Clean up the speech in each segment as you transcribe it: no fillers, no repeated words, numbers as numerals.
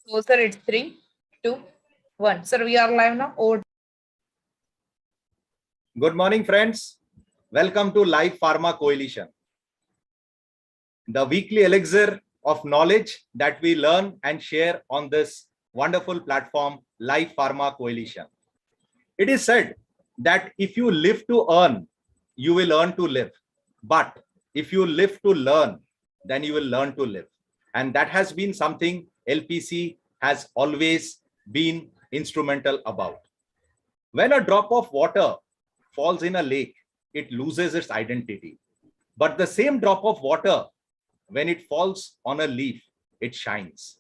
So, sir, it's 3, 2, 1. Sir, we are live now. Over. Good morning, friends. Welcome to Live Pharma Coalition, the weekly elixir of knowledge that we learn and share on this wonderful platform, Live Pharma Coalition. It is said that if you live to earn, you will earn to live. But if you live to learn, then you will learn to live. And that has been something LPC has always been instrumental about. When a drop of water falls in a lake, it loses its identity. But the same drop of water, when it falls on a leaf, it shines.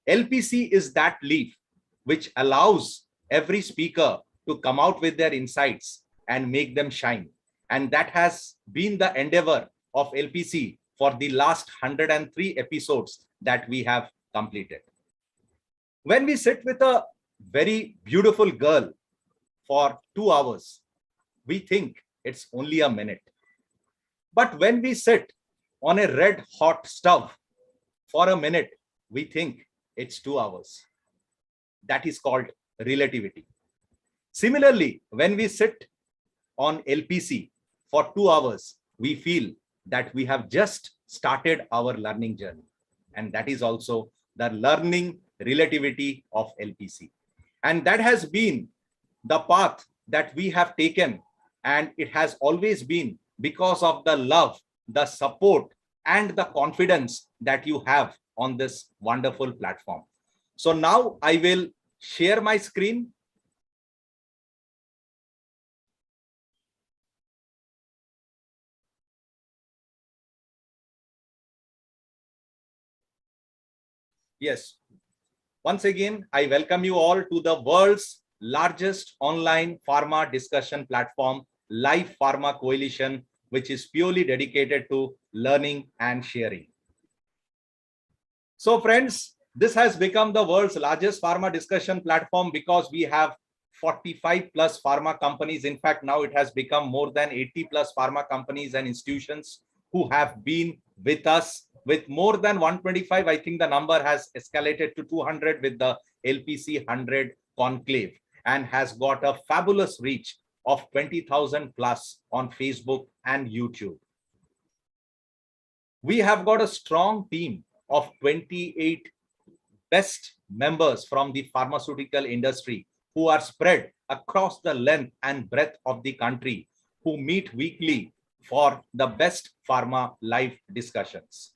LPC is that leaf which allows every speaker to come out with their insights and make them shine. And that has been the endeavor of LPC for the last 103 episodes that we have completed. When we sit with a very beautiful girl for 2 hours, we think it's only a minute. But when we sit on a red hot stove for a minute, we think it's 2 hours. That is called relativity. Similarly, when we sit on LPC for 2 hours, we feel that we have just started our learning journey. And that is also the learning relativity of LPC. And that has been the path that we have taken. And it has always been because of the love, the support, and the confidence that you have on this wonderful platform. So now I will share my screen. Yes. Once again, I welcome you all to the world's largest online pharma discussion platform, Live Pharma Coalition, which is purely dedicated to learning and sharing. So friends, this has become the world's largest pharma discussion platform because we have 45 plus pharma companies. In fact, now it has become more than 80 plus pharma companies and institutions who have been with us. With more than 125, I think the number has escalated to 200 with the LPC 100 conclave and has got a fabulous reach of 20,000 plus on Facebook and YouTube. We have got a strong team of 28 best members from the pharmaceutical industry who are spread across the length and breadth of the country, who meet weekly for the best pharma live discussions.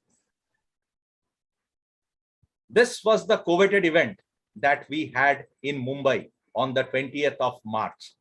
This was the coveted event that we had in Mumbai on the 20th of March.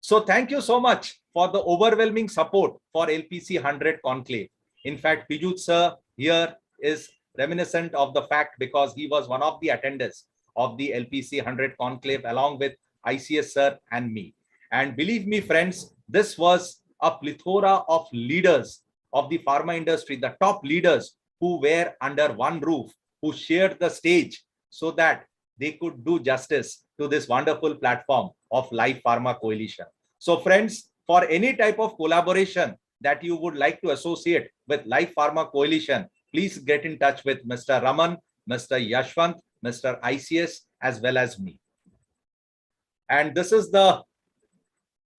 So thank you so much for the overwhelming support for LPC 100 conclave. In fact, Pijut sir here is reminiscent of the fact because he was one of the attenders of the LPC 100 conclave along with ICS sir and me. And believe me, friends, this was a plethora of leaders of the pharma industry, the top leaders who were under one roof, who shared the stage so that they could do justice to this wonderful platform of Live Pharma Coalition. So friends, for any type of collaboration that you would like to associate with Live Pharma Coalition, please get in touch with Mr. Raman, Mr. Yashwant, Mr. ICS, as well as me. And this is the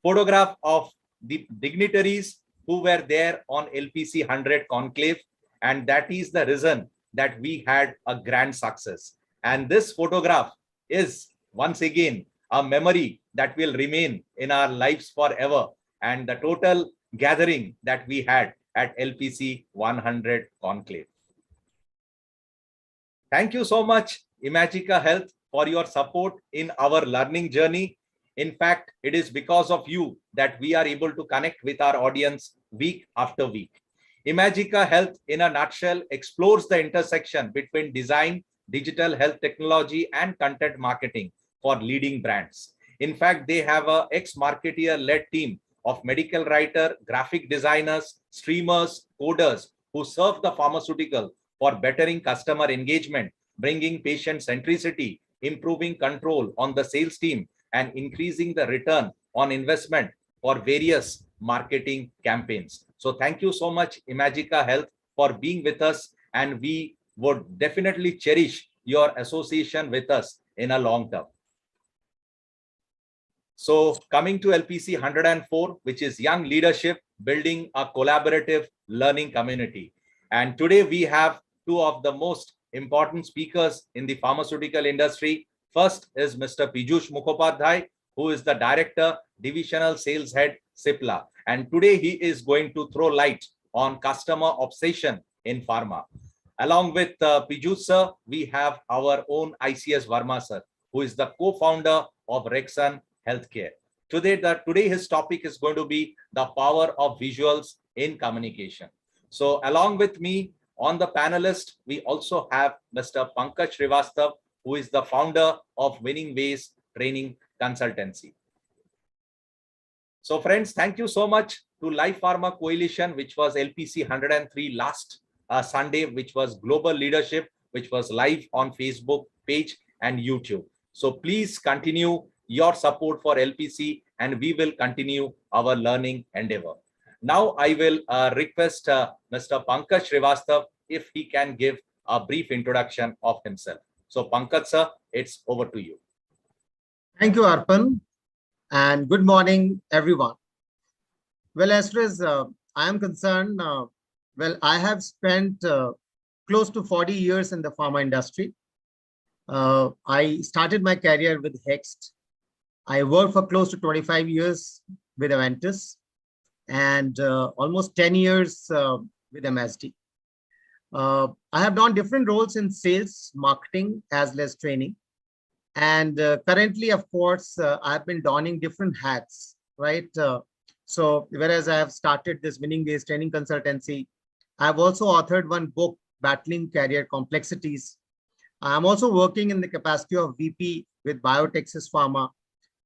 photograph of the dignitaries who were there on LPC 100 conclave. And that is the reason that we had a grand success. And this photograph is once again a memory that will remain in our lives forever. And the total gathering that we had at LPC 100 conclave. Thank you so much, Imagica Health, for your support in our learning journey. In fact, it is because of you that we are able to connect with our audience week after week. Imagica Health, in a nutshell, explores the intersection between design, digital health technology, and content marketing for leading brands. In fact, they have a ex-marketeer-led team of medical writer, graphic designers, streamers, coders who serve the pharmaceutical for bettering customer engagement, bringing patient centricity, improving control on the sales team, and increasing the return on investment for various marketing campaigns. So thank you so much, Imagica Health, for being with us, and we would definitely cherish your association with us in a long term. So coming to LPC 104, which is Young Leadership, Building a Collaborative Learning Community. And today we have two of the most important speakers in the pharmaceutical industry. First is Mr. Piyush Mukhopadhyay, who is the Director, Divisional Sales Head, CIPLA. And today he is going to throw light on customer obsession in pharma. Along with Piyush sir, we have our own ICS Verma sir, who is the co-founder of Rexon Healthcare. Today his topic is going to be the power of visuals in communication. So along with me on the panelist, we also have Mr. Pankaj Srivastav, who is the founder of Winning Ways Training Consultancy. So friends, thank you so much to Live Pharma Coalition, which was LPC 103 last Sunday, which was Global Leadership, which was live on Facebook page and YouTube. So please continue your support for LPC, and we will continue our learning endeavor. Now I will request Mr. Pankaj Srivastav if he can give a brief introduction of himself. So Pankaj sir, it's over to you. Thank you, Arpan, and good morning, everyone. Well, as far as I am concerned, well, I have spent close to 40 years in the pharma industry. I started my career with Hext. I worked for close to 25 years with Aventis and almost 10 years with MSD. I have done different roles in sales, marketing, as well as training. And currently, of course, I've been donning different hats, right? So whereas I have started this Winning Ways Training Consultancy, I've also authored one book, Battling Career Complexities. I'm also working in the capacity of VP with Biotexas Pharma.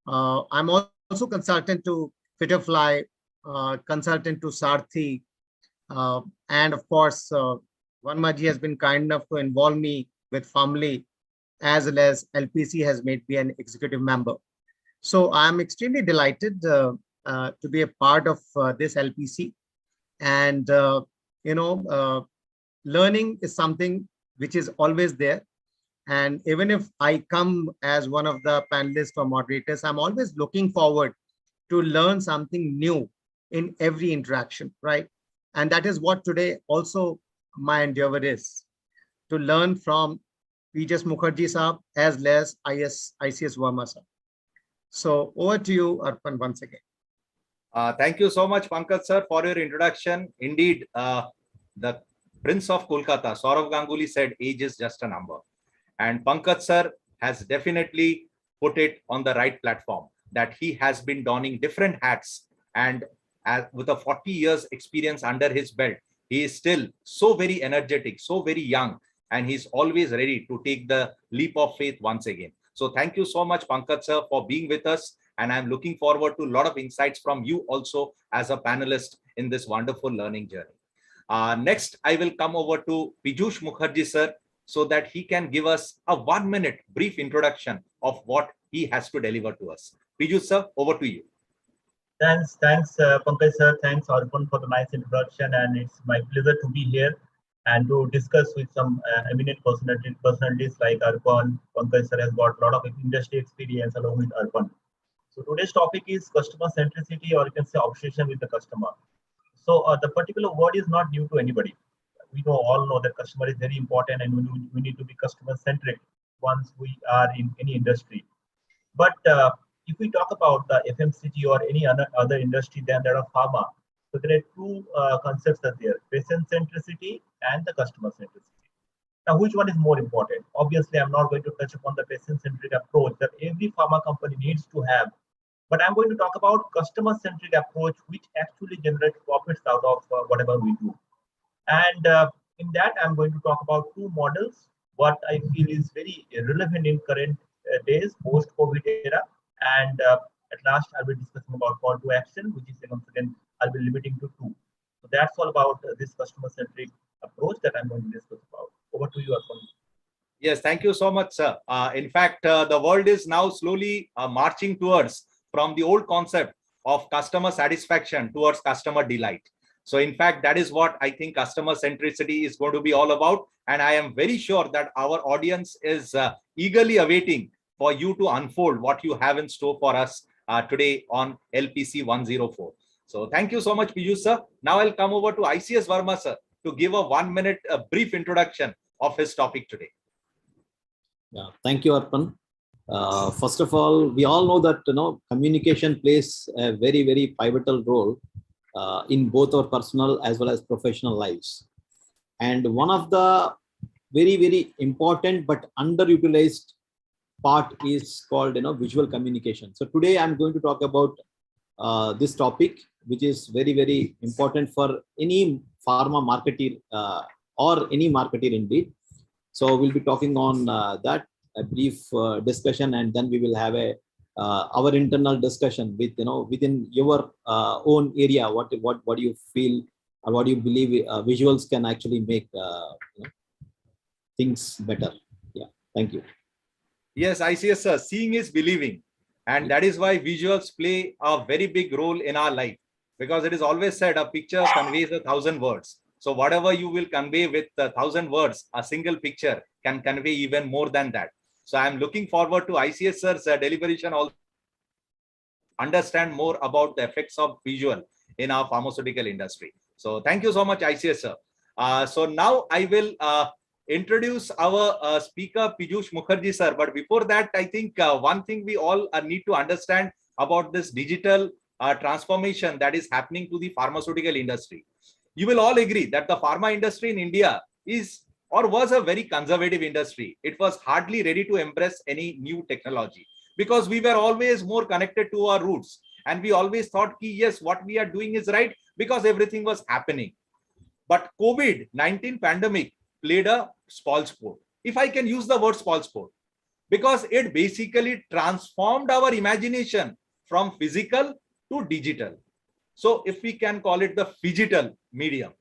I'm also consultant to Fitterfly, consultant to Sarthi, and of course, Vanmaji has been kind enough to involve me with Family, as well as LPC has made me an executive member. So I'm extremely delighted to be a part of this LPC. And, learning is something which is always there. And even if I come as one of the panelists or moderators, I'm always looking forward to learn something new in every interaction, right? And that is what today also my endeavor is, to learn from Piyush Mukherjee Saab as well as ICS Verma sir. So over to you, Arpan, once again. Thank you so much, Pankaj sir, for your introduction. Indeed, the Prince of Kolkata, Saurav Ganguly, said age is just a number. And Pankaj sir has definitely put it on the right platform, that he has been donning different hats, and with a 40 years experience under his belt, he is still so very energetic, so very young, and he's always ready to take the leap of faith once again. So thank you so much, Pankaj sir, for being with us. And I'm looking forward to a lot of insights from you also as a panelist in this wonderful learning journey. Next, I will come over to Piyush Mukherjee sir, so that he can give us a 1-minute brief introduction of what he has to deliver to us. Piyush sir, over to you. Thanks, Pankaj sir. Thanks, Arpan, for the nice introduction. And it's my pleasure to be here and to discuss with some eminent personalities like Arpan. Pankaj sir has got a lot of industry experience along with Arpan. So today's topic is customer centricity, or you can say obsession with the customer. So the particular word is not new to anybody. We all know that customer is very important, and we need to be customer centric once we are in any industry. But if we talk about the FMCG or any other industry than that of pharma, so there are two concepts that there: patient centricity and the customer centricity. Now, which one is more important? Obviously, I'm not going to touch upon the patient centric approach that every pharma company needs to have, but I'm going to talk about customer centric approach, which actually generates profits out of whatever we do. And in that, I'm going to talk about two models, what I feel is very relevant in current days, post-COVID era. And at last, I'll be discussing about call to action, which is once again, I'll be limiting to two. So that's all about this customer-centric approach that I'm going to discuss about. Over to you, Arpan. Yes, thank you so much, sir. In fact, the world is now slowly marching towards from the old concept of customer satisfaction towards customer delight. So in fact, that is what I think customer centricity is going to be all about. And I am very sure that our audience is eagerly awaiting for you to unfold what you have in store for us today on LPC 104. So thank you so much, Piyush sir. Now I'll come over to ICS Verma sir to give a 1 minute brief introduction of his topic today. Yeah, thank you, Arpan. First of all, we all know that communication plays a very, very pivotal role in both our personal as well as professional lives. And one of the very, very important but underutilized part is called visual communication. So today I'm going to talk about this topic, which is very, very important for any pharma marketer or any marketer indeed. So we'll be talking on that, a brief discussion, and then we will have a our internal discussion with within your own area. What do you feel or what do you believe visuals can actually make things better? Yeah, thank you. Yes, ICS sir, seeing is believing, and that is why visuals play a very big role in our life, because it is always said a picture conveys 1,000 words. So whatever you will convey with 1,000 words, a single picture can convey even more than that. So I'm looking forward to ICS sir's deliberation, also understand more about the effects of visual in our pharmaceutical industry. So thank you so much, ICS sir. So now I will introduce our speaker, Piyush Mukherjee sir. But before that, I think one thing we all need to understand about this digital transformation that is happening to the pharmaceutical industry. You will all agree that the pharma industry in India is or was a very conservative industry. It was hardly ready to embrace any new technology because we were always more connected to our roots. And we always thought, yes, what we are doing is right because everything was happening. But COVID-19 pandemic played a spoil sport, if I can use the word spoil sport, because it basically transformed our imagination from physical to digital. So if we can call it the phygital medium.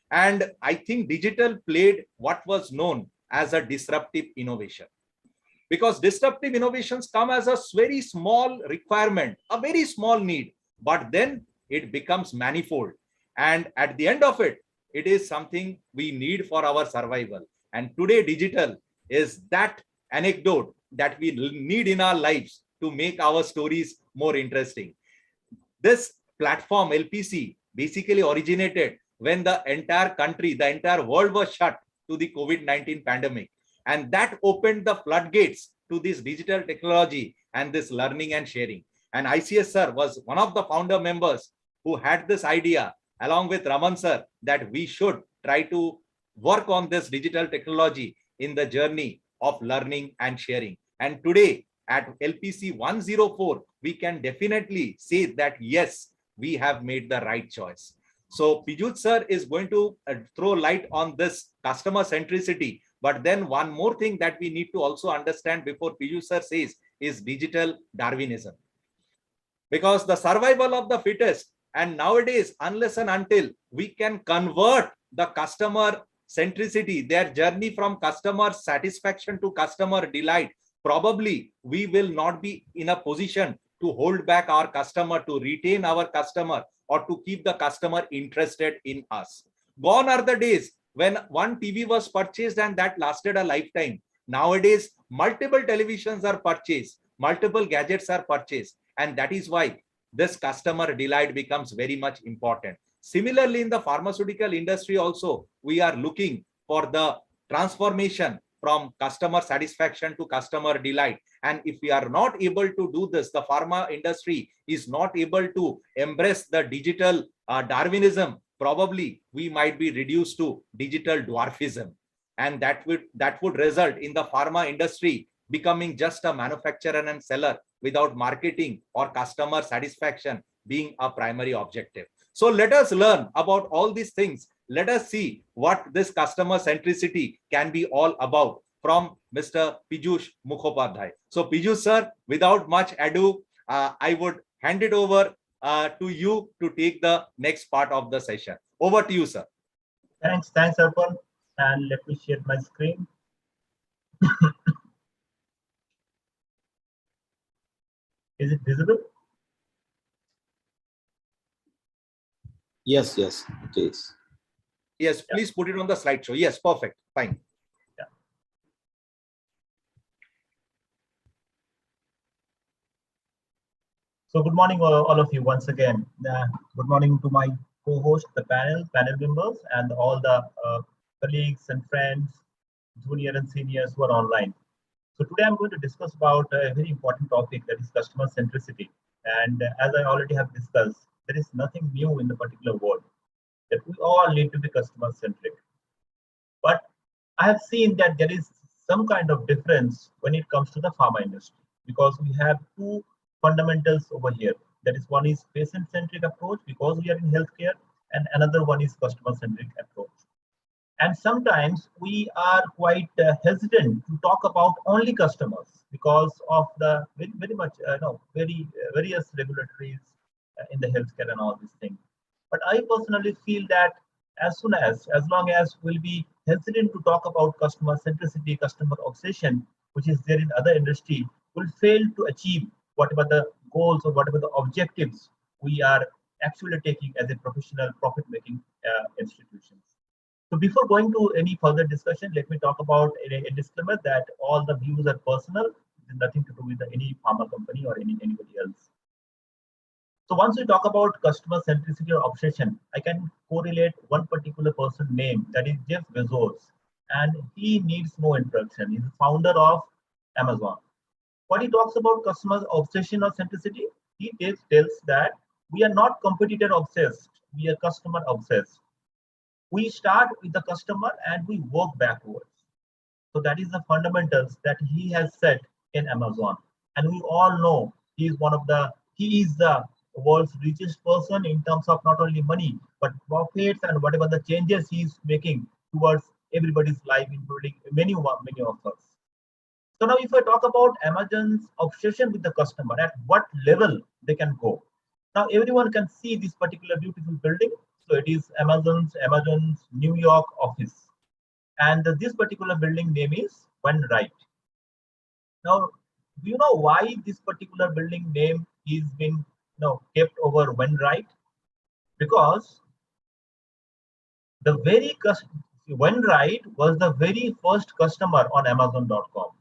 And I think digital played what was known as a disruptive innovation, because disruptive innovations come as a very small requirement, a very small need, but then it becomes manifold. And at the end of it, it is something we need for our survival. And today digital is that anecdote that we need in our lives to make our stories more interesting. This platform LPC basically originated when the entire country, the entire world was shut to the COVID-19 pandemic. And that opened the floodgates to this digital technology and this learning and sharing. And ICS sir was one of the founder members who had this idea along with Raman sir that we should try to work on this digital technology in the journey of learning and sharing. And today at LPC 104, we can definitely say that yes, we have made the right choice. So Piyush sir is going to throw light on this customer centricity. But then one more thing that we need to also understand before Piyush sir says is digital Darwinism. Because the survival of the fittest, and nowadays, unless and until we can convert the customer centricity, their journey from customer satisfaction to customer delight, probably we will not be in a position to hold back our customer, to retain our customer, or to keep the customer interested in us. Gone are the days when one TV was purchased and that lasted a lifetime. Nowadays, multiple televisions are purchased, multiple gadgets are purchased, and that is why this customer delight becomes very much important. Similarly, in the pharmaceutical industry also, we are looking for the transformation from customer satisfaction to customer delight. And if we are not able to do this, the pharma industry is not able to embrace the digital Darwinism, probably we might be reduced to digital dwarfism. And that would result in the pharma industry becoming just a manufacturer and seller without marketing or customer satisfaction being a primary objective. So let us learn about all these things. Let us see what this customer centricity can be all about from Mr. Piyush Mukhopadhyay. So Piyush sir, without much ado, I would hand it over to you to take the next part of the session. Over to you, sir. Thanks, Arpan. And let me share my screen. Is it visible? Yes, yes, it is. Yes, please put it on the slideshow. Yes, perfect. Fine. So good morning, all of you once again. Good morning to my co-host, the panel members, and all the colleagues and friends, junior and seniors who are online. So today I'm going to discuss about a very important topic, that is customer centricity. And as I already have discussed, there is nothing new in the particular word, that we all need to be customer centric. But I have seen that there is some kind of difference when it comes to the pharma industry, because we have two fundamentals over here. That is, one is patient-centric approach because we are in healthcare, and another one is customer-centric approach. And sometimes we are quite hesitant to talk about only customers because of the very much various regulatories in the healthcare and all these things. But I personally feel that as long as we'll be hesitant to talk about customer centricity, customer obsession, which is there in other industry, will fail to achieve whatever the goals or whatever the objectives we are actually taking as a professional profit-making institutions. So before going to any further discussion, let me talk about a disclaimer that all the views are personal. It has nothing to do with any pharma company or anybody else. So once we talk about customer centricity or obsession, I can correlate one particular person name, that is Jeff Bezos, and he needs no introduction. He's the founder of Amazon. When he talks about customer obsession or centricity, he tells that we are not competitor obsessed, we are customer obsessed. We start with the customer and we work backwards. So that is the fundamentals that he has set in Amazon. And we all know he is the world's richest person in terms of not only money, but profits and whatever the changes he is making towards everybody's life, including many of us. So now if I talk about Amazon's obsession with the customer, at what level they can go. Now everyone can see this particular beautiful building. So it is Amazon's New York office. And this particular building name is One Right. Now, do you know why this particular building name is being kept over One Right? Because the very One Right was the very first customer on Amazon.com.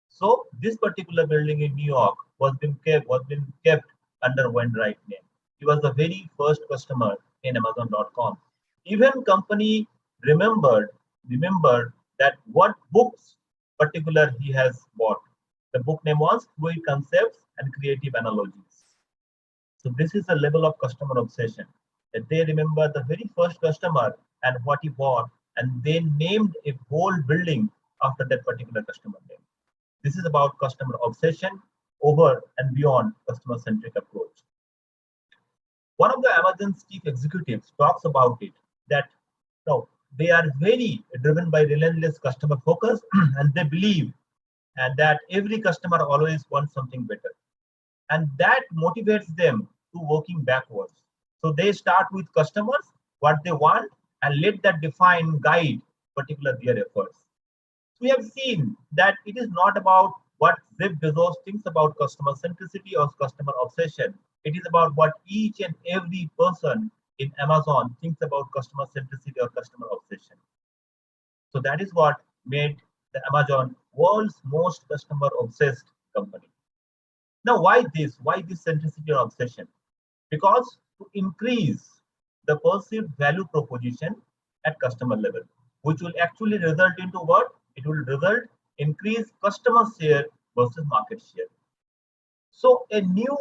So this particular building in New York was being kept under One Right name. He was the very first customer in Amazon.com. Even company remembered that what books particular he has bought. The book name was Fluid Concepts and Creative Analogies. So this is a level of customer obsession, that they remember the very first customer and what he bought, and they named a whole building after that particular customer name. This is about customer obsession over and beyond customer-centric approach. One of the Amazon's chief executives talks about it, that they are very driven by relentless customer focus and they believe and that every customer always wants something better. And that motivates them to working backwards. So they start with customers, what they want, and let that guide particular their efforts. We have seen that it is not about what Jeff Bezos thinks about customer centricity or customer obsession. It is about what each and every person in Amazon thinks about customer centricity or customer obsession. So that is what made the Amazon world's most customer obsessed company. Now, why this? Why this centricity or obsession? Because to increase the perceived value proposition at customer level, which will actually result into what? It will result increase customer share versus market share. So a new,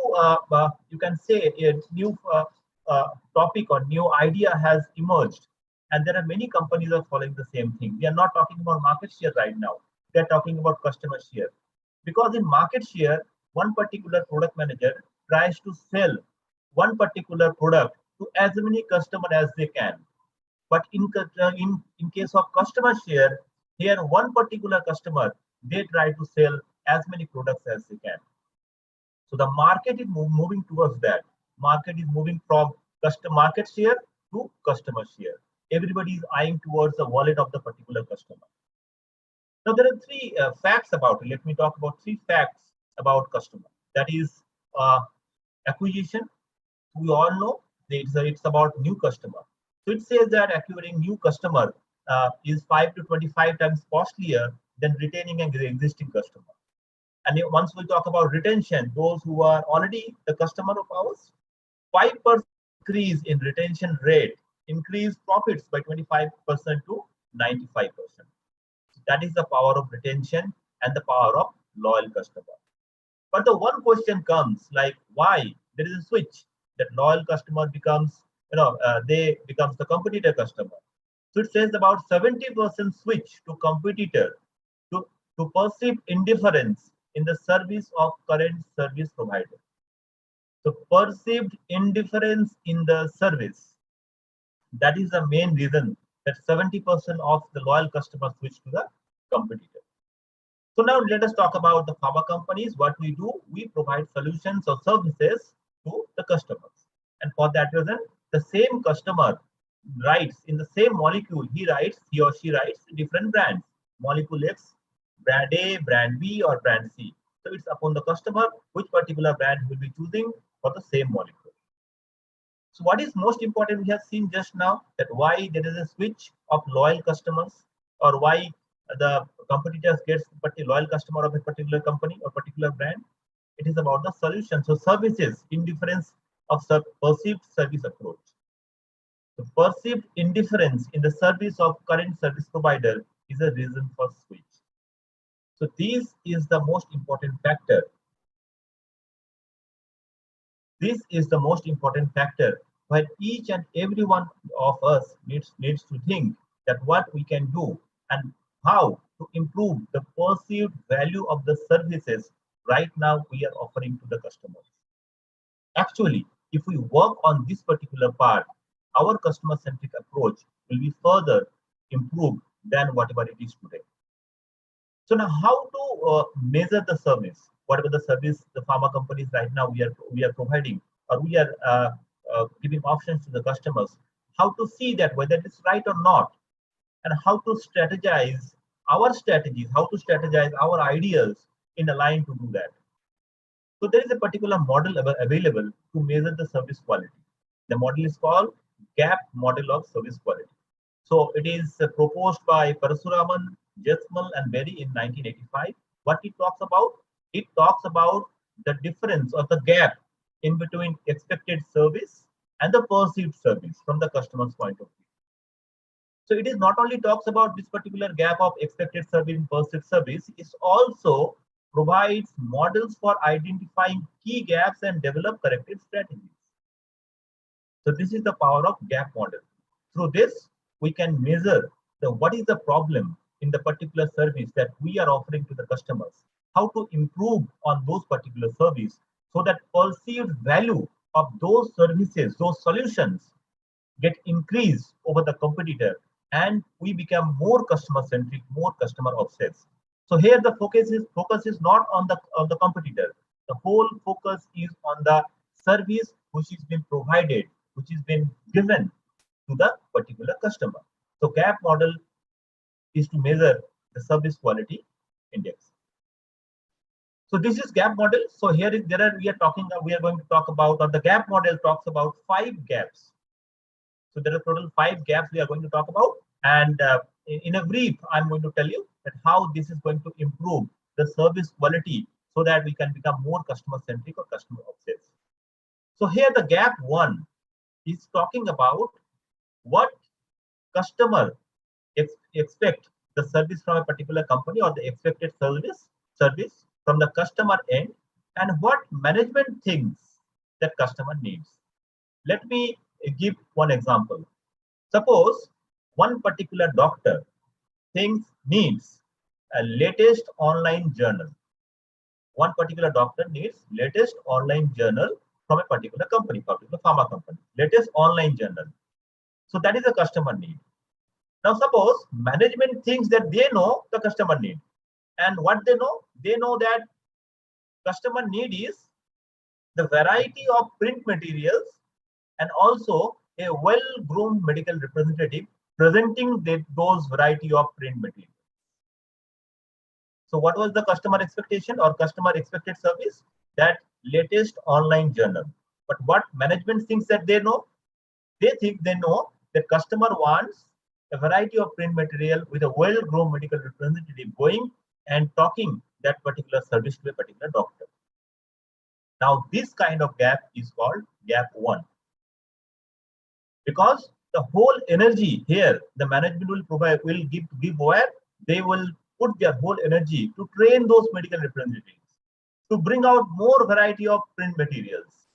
you can say a new topic or new idea has emerged, and there are many companies are following the same thing. We are not talking about market share right now. We are talking about customer share, because in market share, one particular product manager tries to sell one particular product to as many customers as they can. But in case of customer share, here one particular customer, they try to sell as many products as they can. So the market is moving towards that. Market is moving from market share to customer share. Everybody is eyeing towards the wallet of the particular customer. Now there are three facts about it. Let me talk about three facts about customer. That is acquisition. We all know it's about new customer. So it says that acquiring new customer is 5 to 25 times costlier than retaining an existing customer. And once we talk about retention, those who are already the customer of ours, 5% increase in retention rate increase profits by 25% to 95%. So that is the power of retention and the power of loyal customer. But the one question comes like, why there is a switch that loyal customer becomes, they becomes the competitor customer. So it says about 70% switch to competitor to perceive indifference in the service of current service provider. So perceived indifference in the service, that is the main reason that 70% of the loyal customers switch to the competitor. So now let us talk about the pharma companies. What we do, we provide solutions or services to the customers. And for that reason, the same customer writes in the same molecule, he or she writes different brands, molecule X, brand A, brand B, or brand C. So it's upon the customer which particular brand will be choosing for the same molecule. So what is most important, we have seen just now that why there is a switch of loyal customers, or why the competitors gets a loyal customer of a particular company or particular brand. It is about the solution. So services, indifference of perceived service approach. The perceived indifference in the service of current service provider is a reason for switch. So this is the most important factor. This is the most important factor where each and every one of us needs to think that what we can do and how to improve the perceived value of the services right now we are offering to the customers. Actually, if we work on this particular part, our customer-centric approach will be further improved than whatever it is today. So now, how to measure the service? Whatever the service the pharma companies right now we are providing, or we are giving options to the customers. How to see that whether it is right or not, and how to strategize our strategies, how to strategize our ideas in a line to do that. So there is a particular model available to measure the service quality. The model is called GAP model of service quality. So it is proposed by Parasuraman, Jesmal, and Berry in 1985. What it talks about? It talks about the difference or the gap in between expected service and the perceived service from the customer's point of view. So it is not only talks about this particular gap of expected service and perceived service, it also provides models for identifying key gaps and develop corrective strategies. So this is the power of gap model. Through this, we can measure what is the problem in the particular service that we are offering to the customers, how to improve on those particular service so that perceived value of those services, those solutions get increased over the competitor, and we become more customer centric, more customer obsessed. So here the focus is not on the competitor. The whole focus is on the service which is being provided, which is being given to the particular customer. So gap model is to measure the service quality index. So this is gap model. So here is we are going to talk about, or the gap model talks about 5 gaps. So there are total 5 gaps we are going to talk about, and in a brief, I'm going to tell you that how this is going to improve the service quality so that we can become more customer centric or customer obsessed. So here the gap 1 is talking about what customer expect the service from a particular company, or the expected service from the customer end, and what management thinks that customer needs. Let me give one example. Suppose one particular doctor needs a latest online journal. One particular doctor needs latest online journal from a particular company, particular pharma company, latest online journal. So that is a customer need. Now suppose management thinks that they know the customer need, and what they know that customer need is the variety of print materials and also a well-groomed medical representative presenting those variety of print materials. So what was the customer expectation or customer expected service? That latest online journal. But what management thinks that they know They think they know that customer wants a variety of print material with a well-grown medical representative going and talking that particular service to a particular doctor. Now, this kind of gap is called gap 1. Because the whole energy here, the management will give where they will put their whole energy to train those medical representatives, to bring out more variety of print materials.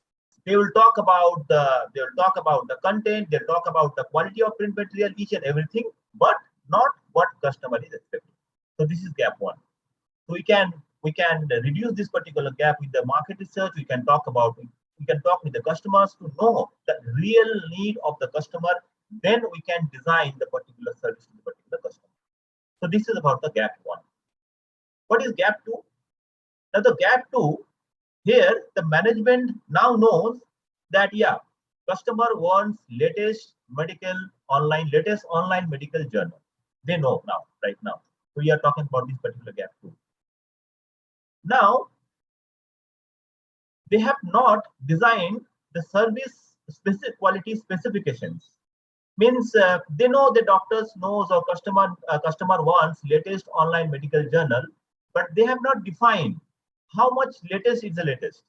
They will talk about the content, they'll talk about the quality of print material, each and everything, but not what customer is expecting. So this is gap 1. So we can reduce this particular gap with the market research. We can talk with the customers to know the real need of the customer. Then we can design the particular service to the particular customer. So this is about the gap 1. What is gap 2? Now the gap 2, here the management now knows that customer wants latest online medical journal. They know now, right now. So we are talking about this particular gap 2. Now, they have not designed the service specific quality specifications. Means they know the doctors knows or customer wants latest online medical journal, but they have not defined how much latest is the latest.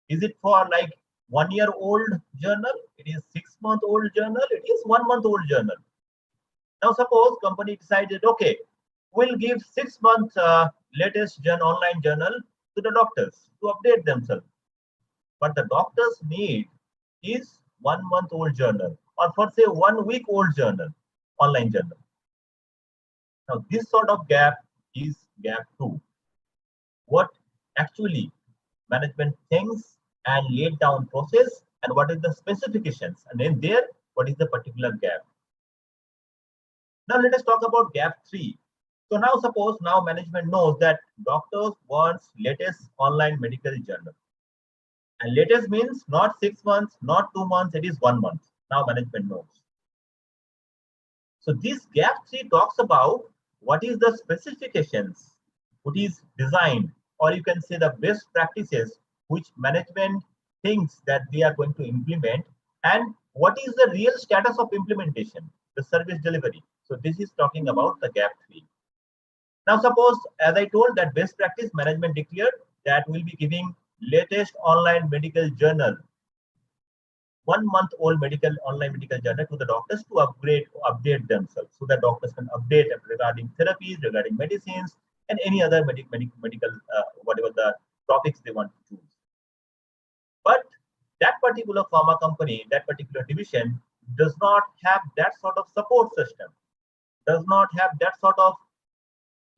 Is it for like 1 year old journal? It is 6 month old journal. It is 1 month old journal. Now suppose company decided, okay, we'll give 6 month latest online journal to the doctors to update themselves. But the doctors need is 1 month old journal, or for say 1 week old journal, online journal. Now this sort of gap is gap 2. What actually management thinks and laid down process, and what is the specifications, and then there what is the particular gap. Now let us talk about gap 3. So now suppose now management knows that doctors wants latest online medical journal. And latest means not 6 months, not 2 months, it is 1 month. Now management knows. So this gap 3 talks about what is the specifications, what is designed, or you can say the best practices which management thinks that they are going to implement, and what is the real status of implementation, the service delivery. So this is talking about the gap 3. Now suppose, as I told, that best practice management declared that we'll be giving latest online medical journal, 1 month old online medical journal to the doctors to update themselves, so that doctors can update regarding therapies, regarding medicines, and any other medical whatever the topics they want to choose. But that particular pharma company, that particular division does not have that sort of support system, does not have that sort of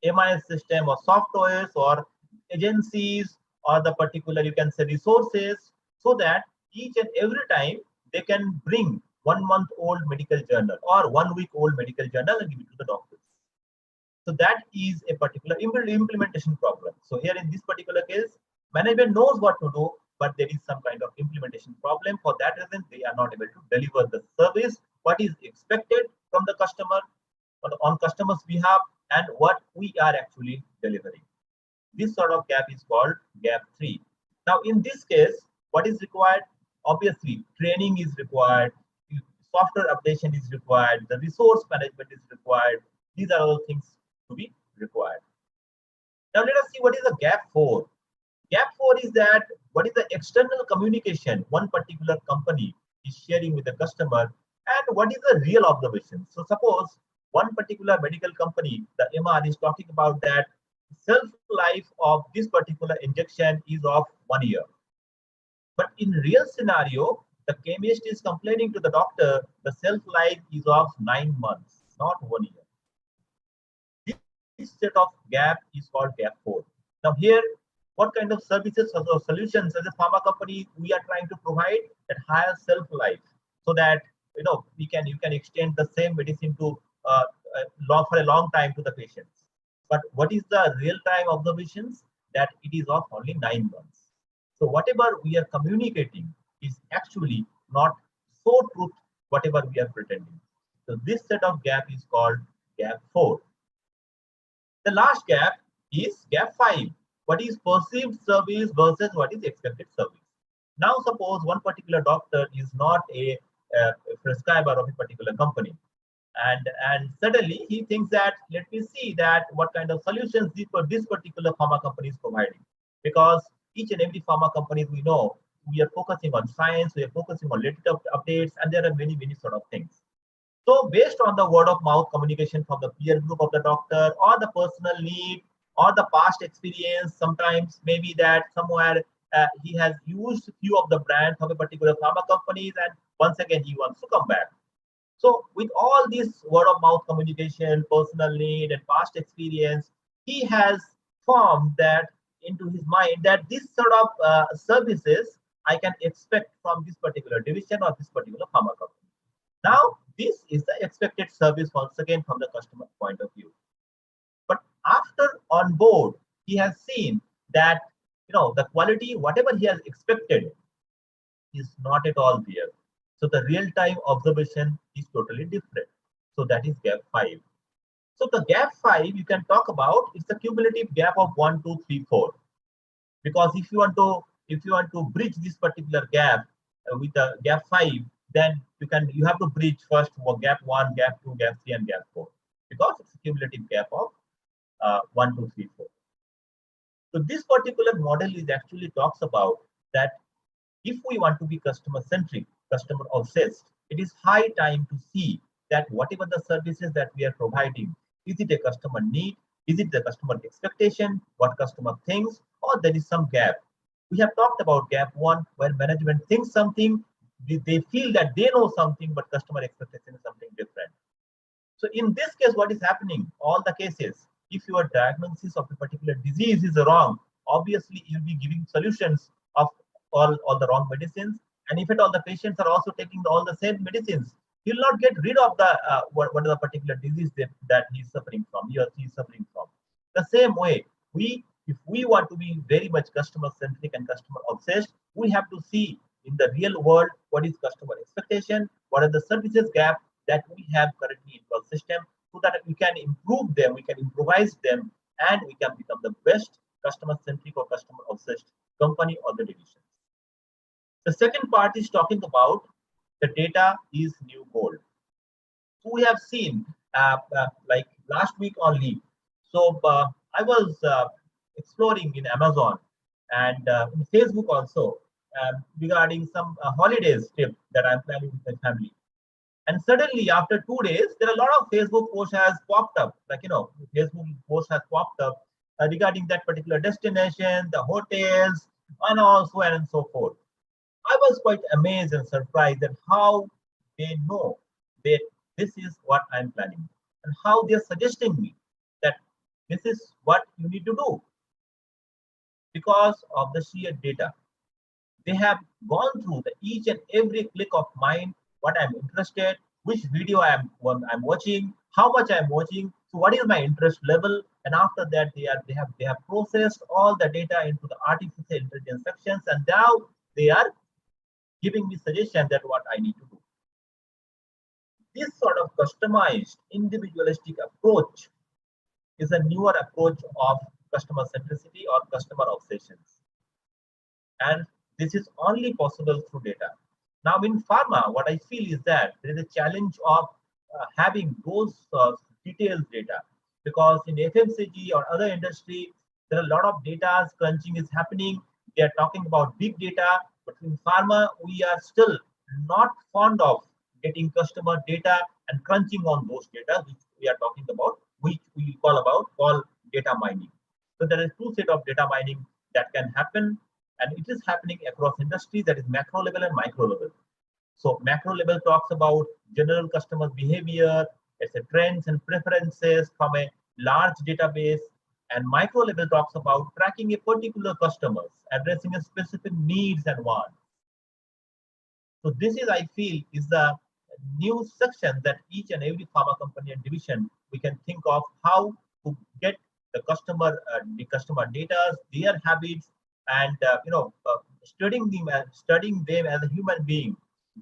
MIS system or softwares or agencies or the particular, you can say, resources, so that each and every time they can bring 1 month old medical journal or 1 week old medical journal and give it to the doctors. So that is a particular implementation problem. So here in this particular case, management knows what to do, but there is some kind of implementation problem. For that reason, they are not able to deliver the service, what is expected from the customer on customer's behalf, and what we are actually delivering. This sort of gap is called gap 3. Now in this case, what is required? Obviously training is required, software updation is required, the resource management is required. These are all things to be required. Now let us see what is the gap 4. Gap 4 is that what is the external communication one particular company is sharing with the customer, and what is the real observation. So suppose one particular medical company, the MR, is talking about that shelf life of this particular injection is of 1 year. But in real scenario, the chemist is complaining to the doctor, the shelf life is of 9 months, not 1 year. This set of gap is called gap 4. Now here, what kind of services or solutions as a pharma company we are trying to provide that higher shelf life, so that you can extend the same medicine to for a long time to the patients. But what is the real time observations? That it is of only 9 months. So whatever we are communicating is actually not so truth, whatever we are pretending. So this set of gap is called gap 4. The last gap is gap 5. What is perceived service versus what is expected service. Now suppose one particular doctor is not a prescriber of a particular company. And suddenly he thinks that, let me see that what kind of solutions this particular pharma company is providing. Because each and every pharma company we know, we are focusing on science, we are focusing on latest updates, and there are many sort of things. So based on the word of mouth communication from the peer group of the doctor, or the personal need, or the past experience, sometimes maybe that somewhere he has used few of the brands of a particular pharma companies, and once again he wants to come back. So with all this word of mouth communication, personal need, and past experience, he has formed that into his mind that this sort of services I can expect from this particular division or this particular pharma company. Now, this is the expected service once again from the customer point of view. But after on board, he has seen that the quality, whatever he has expected, is not at all there. So the real-time observation is totally different. So that is gap 5. So the gap 5 you can talk about, it's the cumulative gap of 1, 2, 3, 4. Because if you want to bridge this particular gap with the gap 5, then you have to bridge first gap 1, gap 2, gap 3, and gap 4, because it's a cumulative gap of 1, 2, 3, 4. So this particular model is actually talks about that if we want to be customer centric, customer obsessed, it is high time to see that whatever the services that we are providing, is it a customer need, is it the customer expectation, what customer thinks, or there is some gap. We have talked about gap 1, where management thinks something, they feel that they know something, but customer expectation is something different. So in this case, what is happening? All the cases, if your diagnosis of a particular disease is wrong, obviously you'll be giving solutions of all the wrong medicines. And if at all the patients are also taking all the same medicines, you'll not get rid of the what is the particular disease that he's suffering from, he or she is suffering from. The same way, if we want to be very much customer centric and customer obsessed, we have to see in the real world what is customer expectation, what are the services gap that we have currently in our system, so that we can improve them, we can improvise them, and we can become the best customer centric or customer obsessed company or the division. The second part is talking about the data is new gold. So we have seen like last week only. So I was exploring in Amazon and in Facebook also regarding some holidays trip that I'm planning with my family. And suddenly after 2 days, there are a lot of Facebook posts has popped up, like, Facebook post has popped up regarding that particular destination, the hotels, and also and so forth. I was quite amazed and surprised at how they know that this is what I'm planning, and how they're suggesting me that this is what you need to do because of the sheer data. They have gone through each and every click of mine, what I'm interested, which video I'm watching, how much I'm watching, so what is my interest level, and after that they have processed all the data into the artificial intelligence sections, and now they are giving me suggestions that what I need to do. This sort of customized, individualistic approach is a newer approach of customer centricity or customer obsessions. And this is only possible through data. Now in pharma, what I feel is that there is a challenge of having those detailed data, because in FMCG or other industry, there are a lot of data crunching is happening. They are talking about big data, but in pharma, we are still not fond of getting customer data and crunching on those data, which we are talking about, which we call data mining. So there is two set of data mining that can happen, and it is happening across industries, that is macro level and micro level. So macro level talks about general customer behavior, it's a trends and preferences from a large database, and micro level talks about tracking a particular customers, addressing a specific needs and wants. So this is, I feel, is the new section that each and every pharma company and division we can think of how to get the customer data, their habits, and studying them as a human being,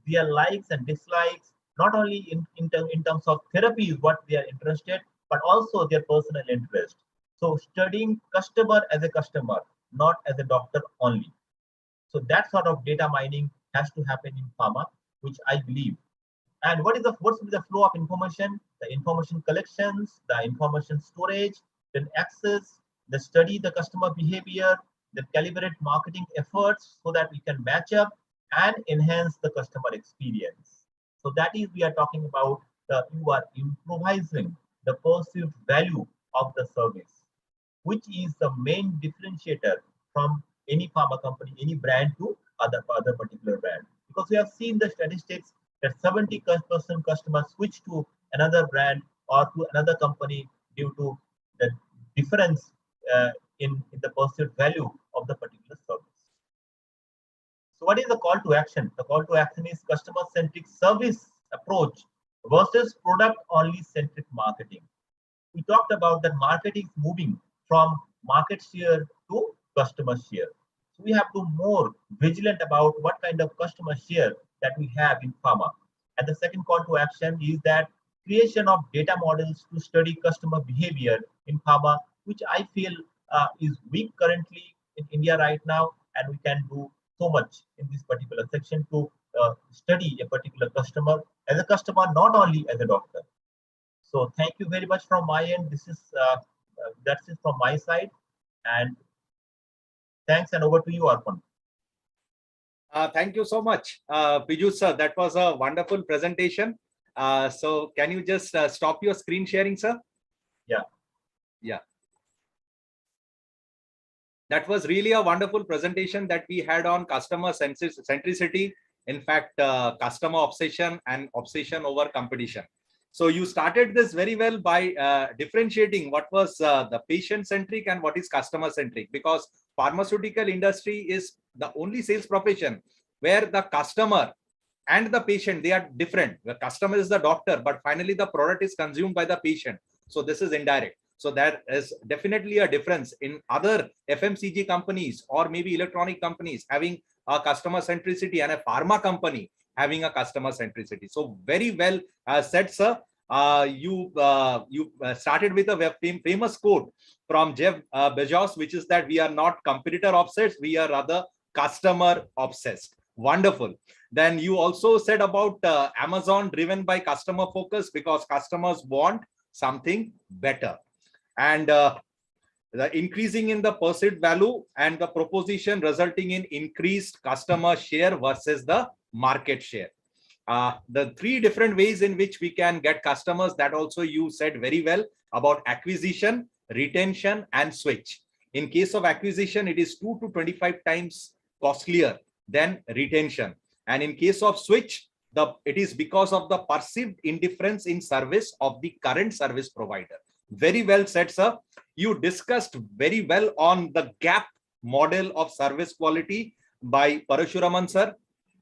their likes and dislikes, not only in terms of therapies, what they are interested, but also their personal interest. So studying customer as a customer, not as a doctor only. So that sort of data mining has to happen in pharma. which I believe. And what's the flow of information? The information collections, the information storage, then access, the study the customer behavior, then calibrate marketing efforts so that we can match up and enhance the customer experience. So that is, we are talking about you are improvising the perceived value of the service, which is the main differentiator from any pharma company, any brand to other particular brand. Because we have seen the statistics that 70% customers switch to another brand or to another company due to the difference in the perceived value of the particular service. So what is the call to action? The call to action is customer-centric service approach versus product-only centric marketing. We talked about that marketing is moving from market share to customer share. So we have to be more vigilant about what kind of customer share that we have in pharma. And the second call to action is that creation of data models to study customer behavior in pharma, which I feel is weak currently in India right now, and we can do so much in this particular section to study a particular customer as a customer, not only as a doctor. So thank you very much from my end. This is that's it from my side, and thanks, and over to you, Arpan. Thank you so much, Piju sir. That was a wonderful presentation. So can you just stop your screen sharing, sir? Yeah. Yeah. That was really a wonderful presentation that we had on customer centricity. In fact, customer obsession and obsession over competition. So you started this very well by differentiating what was the patient-centric and what is customer-centric, because pharmaceutical industry is the only sales profession where the customer and the patient, they are different. The customer is the doctor, but finally the product is consumed by the patient. So this is indirect. So there is definitely a difference in other FMCG companies or maybe electronic companies having a customer centricity and a pharma company having a customer centricity. So very well said, sir. You started with a famous quote from Jeff Bezos, which is that we are not competitor obsessed, we are rather customer obsessed. Wonderful. Then you also said about Amazon driven by customer focus because customers want something better. And the increasing in the perceived value and the proposition resulting in increased customer share versus the market share. The three different ways in which we can get customers, that also you said very well about acquisition, retention, and switch. In case of acquisition, it is 2 to 25 times costlier than retention. And in case of switch, it is because of the perceived indifference in service of the current service provider. Very well said, sir. You discussed very well on the gap model of service quality by Parashuraman sir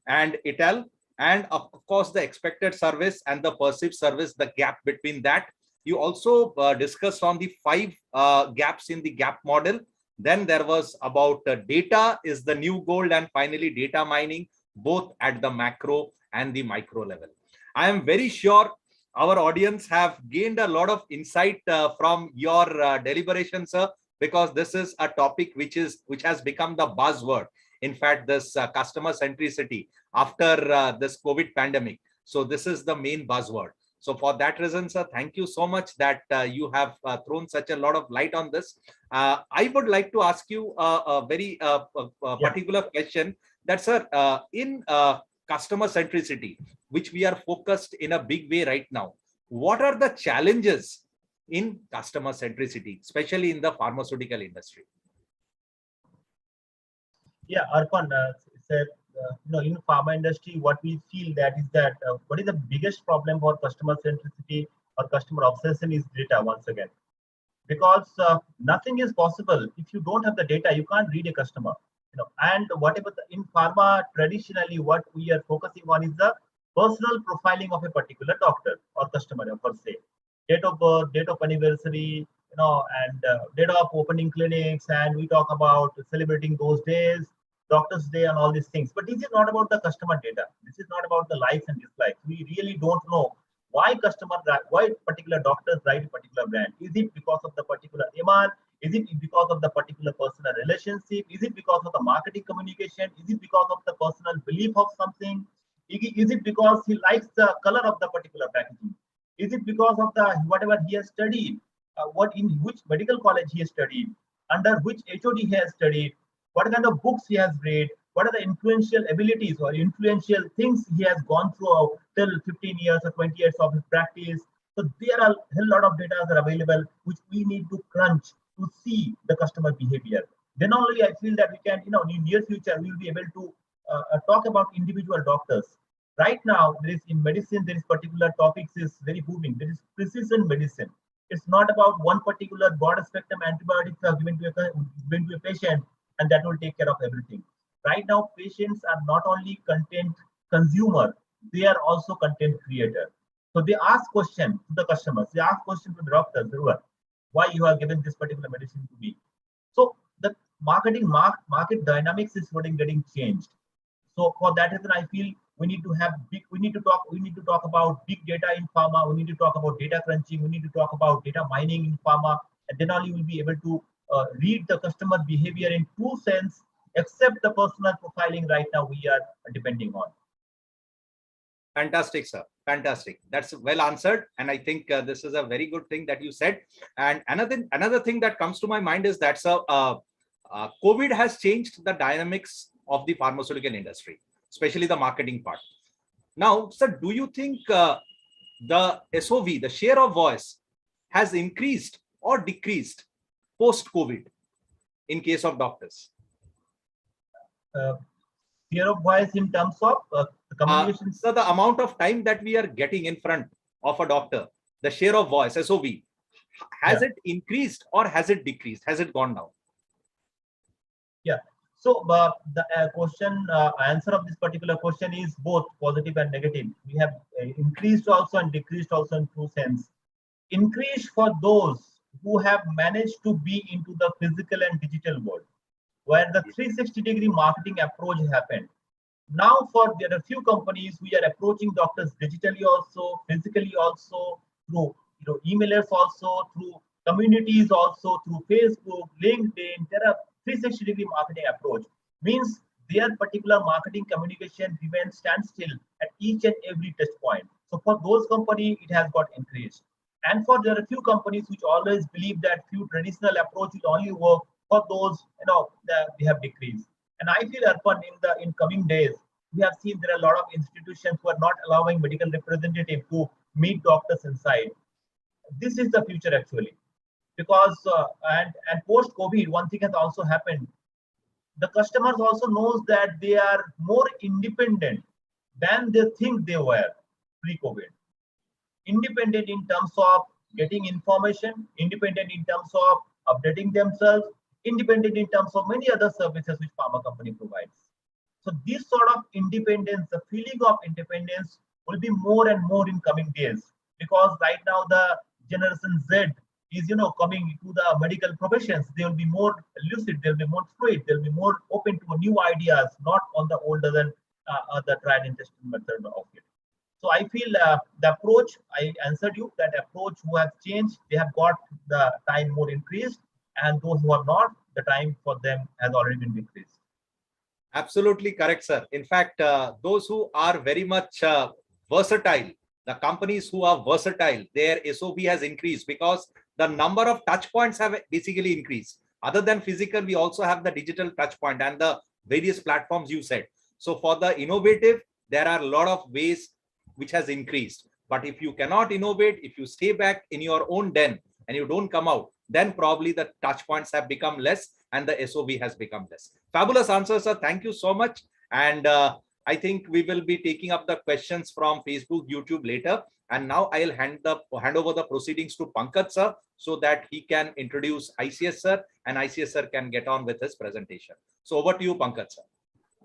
and Ital, and of course the expected service and the perceived service, the gap between that. You also discussed on the 5 gaps in the gap model. Then there was about data is the new gold, and finally data mining, both at the macro and the micro level. I am very sure our audience have gained a lot of insight from your deliberations, sir, because this is a topic which has become the buzzword. In fact, this customer centricity after this COVID pandemic. So this is the main buzzword. So for that reason, sir, thank you so much that you have thrown such a lot of light on this. I would like to ask you a very particular question that, sir, in customer centricity, which we are focused in a big way right now, what are the challenges in customer centricity, especially in the pharmaceutical industry? Yeah, Arpan, in pharma industry, what we feel that is that what is the biggest problem for customer centricity or customer obsession is data once again, because nothing is possible if you don't have the data. You can't read a customer, and whatever in pharma traditionally what we are focusing on is the personal profiling of a particular doctor or customer per se, date of birth, date of anniversary, and date of opening clinics, and we talk about celebrating those days, Doctor's Day, and all these things. But this is not about the customer data. This is not about the likes and dislikes. We really don't know why particular doctors write a particular brand. Is it because of the particular MR? Is it because of the particular personal relationship? Is it because of the marketing communication? Is it because of the personal belief of something? Is it because he likes the color of the particular packaging? Is it because of the whatever he has studied? What in which medical college he has studied? Under which HOD he has studied? What kind of books he has read? What are the influential abilities or influential things he has gone through till 15 years or 20 years of his practice? So there are a hell lot of data that are available, which we need to crunch to see the customer behavior. Then only I feel that we can, in near future, we will be able to talk about individual doctors. Right now, there is in medicine, there is particular topics is very booming. There is precision medicine. It's not about one particular broad spectrum antibiotics are given to a patient and that will take care of everything. Right now, patients are not only content consumer, they are also content creator. So they ask questions to the customers, they ask questions to the doctors, why you have given this particular medicine to me. So the market dynamics is getting changed. So for that reason, I feel we need to talk about big data in pharma. We need to talk about data crunching. We need to talk about data mining in pharma, and then only we'll be able to read the customer behavior in true sense, except the personal profiling right now we are depending on. Fantastic, sir. Fantastic. That's well answered. And I think this is a very good thing that you said. And another thing that comes to my mind is that COVID has changed the dynamics of the pharmaceutical industry, especially the marketing part. Now, sir, do you think the SOV, the share of voice, has increased or decreased post-COVID in case of doctors? Share of voice in terms of the communication. So the amount of time that we are getting in front of a doctor, the share of voice, SOV, has it increased or has it decreased? Has it gone down? Yeah. So the answer of this particular question is both positive and negative. We have increased also and decreased also in true sense. Increase for those who have managed to be into the physical and digital world, where the 360-degree marketing approach happened. Now, there are few companies, we are approaching doctors digitally also, physically also, through emailers also, through communities also, through Facebook, LinkedIn. There are 360-degree marketing approach. Means their particular marketing communication remains standstill at each and every touch point. So for those companies, it has got increased. And there are a few companies which always believe that few traditional approach will only work. For those, that we have decreased. And I feel, Arpan, in coming days, we have seen there are a lot of institutions who are not allowing medical representative to meet doctors inside. This is the future actually, because and post COVID, one thing has also happened. The customers also knows that they are more independent than they think they were pre-COVID. Independent in terms of getting information, independent in terms of updating themselves, independent in terms of many other services which pharma company provides. So this sort of independence, the feeling of independence will be more and more in coming days, because right now the generation Z is coming to the medical professions. They will be more lucid, they'll be more fluid, they'll be more open to new ideas, not on the older than the tried and tested method of it. So I feel the approach, I answered you, that approach who have changed, they have got the time more increased, and those who are not, the time for them has already been decreased. Absolutely correct, sir. In fact, those who are very much versatile, the companies who are versatile, their SOV has increased because the number of touch points have basically increased. Other than physical, we also have the digital touch point and the various platforms you said. So for the innovative, there are a lot of ways which has increased. But if you cannot innovate, if you stay back in your own den and you don't come out, then probably the touch points have become less and the SOV has become less. Fabulous answer, sir. Thank you so much. And I think we will be taking up the questions from Facebook, YouTube later. And now I'll hand over the proceedings to Pankaj, sir, so that he can introduce ICS, sir, and ICS, sir, can get on with his presentation. So over to you, Pankaj, sir.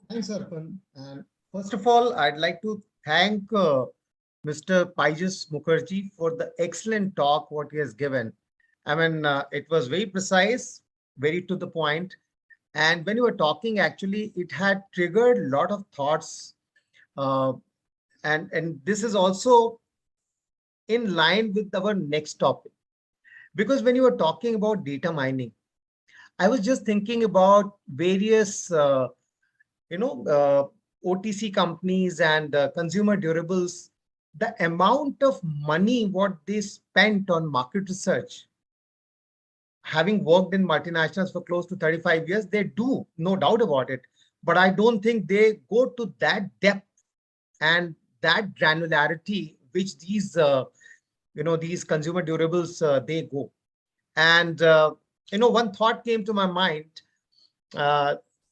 Thanks, Arpan. And first of all, I'd like to thank Mr. Paijas Mukherjee for the excellent talk what he has given. I mean, it was very precise, very to the point. And when you were talking, actually, it had triggered a lot of thoughts. And this is also in line with our next topic. Because when you were talking about data mining, I was just thinking about various, OTC companies and consumer durables, the amount of money what they spent on market research, having worked in multinationals for close to 35 years, they do, no doubt about it. But I don't think they go to that depth and that granularity which these, these consumer durables, they go. And, one thought came to my mind.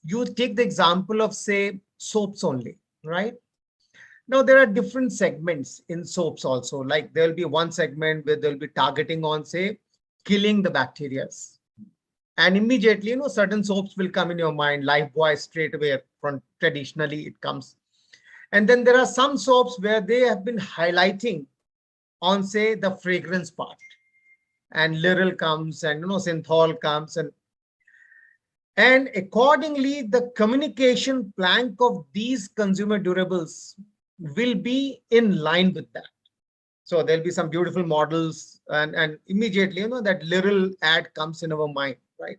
You take the example of, say, soaps only, right? Now, there are different segments in soaps also. Like there'll be one segment where they'll be targeting on, say, killing the bacteria. And immediately, certain soaps will come in your mind, Lifebuoy straight away from traditionally it comes. And then there are some soaps where they have been highlighting on, say, the fragrance part. And Liril comes and, Synthol comes. And accordingly, the communication plank of these consumer durables will be in line with that. So there'll be some beautiful models and immediately, that Liril ad comes in our mind, right?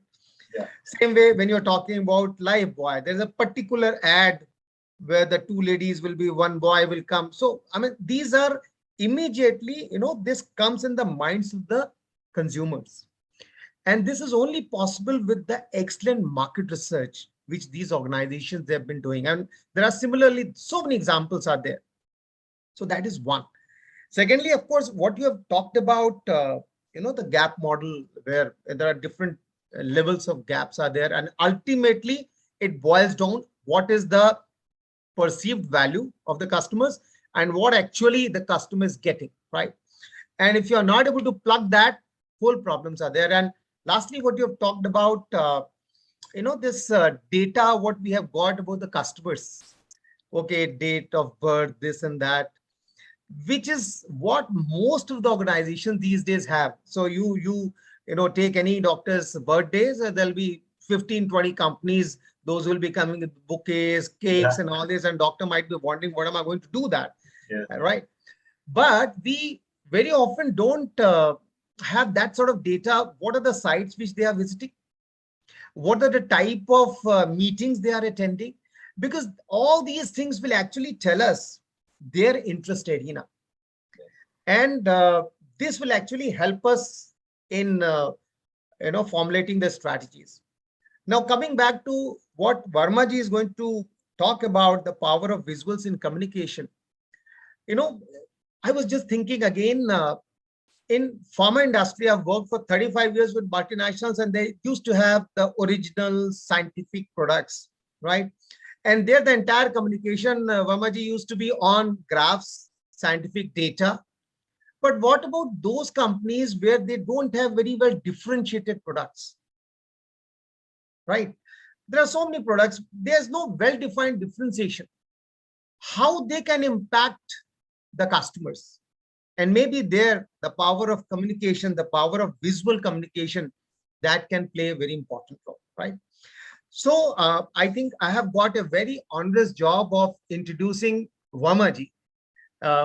Yeah. Same way when you're talking about Lifebuoy, there's a particular ad where the two ladies will be, one boy will come. So, I mean, these are immediately, this comes in the minds of the consumers. And this is only possible with the excellent market research, which these organizations have been doing. And there are similarly, so many examples are there. So that is one. Secondly, of course, what you have talked about, the gap model, where there are different levels of gaps are there. And ultimately, it boils down what is the perceived value of the customers and what actually the customer is getting, right? And if you're not able to plug that, whole problems are there. And lastly, what you have talked about, this data, what we have got about the customers, okay, date of birth, this and that, which is what most of the organizations these days have. So you take any doctor's birthdays, there'll be 15, 20 companies, those will be coming with bouquets, cakes, and all this, and doctor might be wondering, what am I going to do that? Yeah. Right? But we very often don't have that sort of data. What are the sites which they are visiting? What are the type of meetings they are attending? Because all these things will actually tell us their interest arena. And this will actually help us in, formulating the strategies. Now, coming back to what Varmaji is going to talk about, the power of visuals in communication. I was just thinking again, in pharma industry, I've worked for 35 years with multinationals, and they used to have the original scientific products, right? And there, the entire communication, Varmaji, used to be on graphs, scientific data. But what about those companies where they don't have very well differentiated products, right? There are so many products, there's no well-defined differentiation. How they can impact the customers? And maybe there, the power of communication, the power of visual communication, that can play a very important role, right? So I think I have got a very onerous job of introducing Varmaji,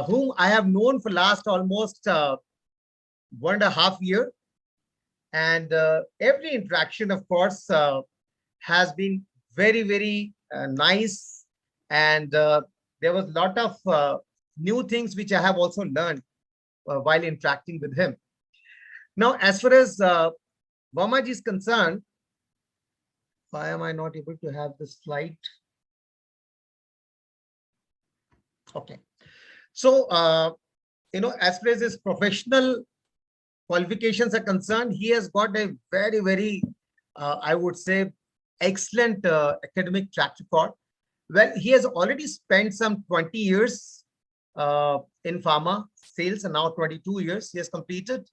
whom I have known for last almost 1.5 years. And every interaction, of course, has been very, very nice. And there was a lot of new things which I have also learned while interacting with him. Now, as far as Varmaji is concerned, why am I not able to have the slide? Okay. So, as far as his professional qualifications are concerned, he has got a very, very, I would say, excellent academic track record. Well, he has already spent some 20 years in pharma sales, and now 22 years he has completed.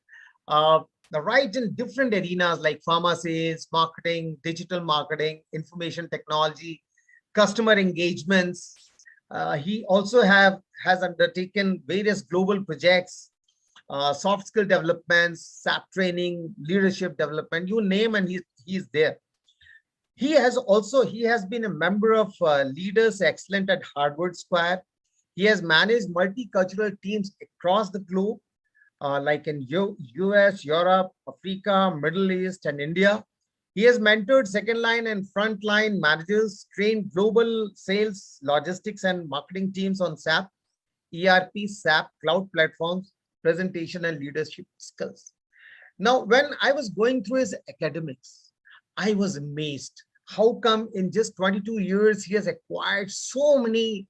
Right in different arenas like pharma sales, marketing, digital marketing, information technology, customer engagements. He also has undertaken various global projects, soft skill developments, SAP training, leadership development, you name, and he's there. He has been a member of Leaders Excellent at Harvard Square. He has managed multicultural teams across the globe, like in US, Europe, Africa, Middle East, and India. He has mentored second line and front line managers, trained global sales, logistics, and marketing teams on SAP, ERP, SAP, cloud platforms, presentation, and leadership skills. Now, when I was going through his academics, I was amazed. How come in just 22 years he has acquired so many,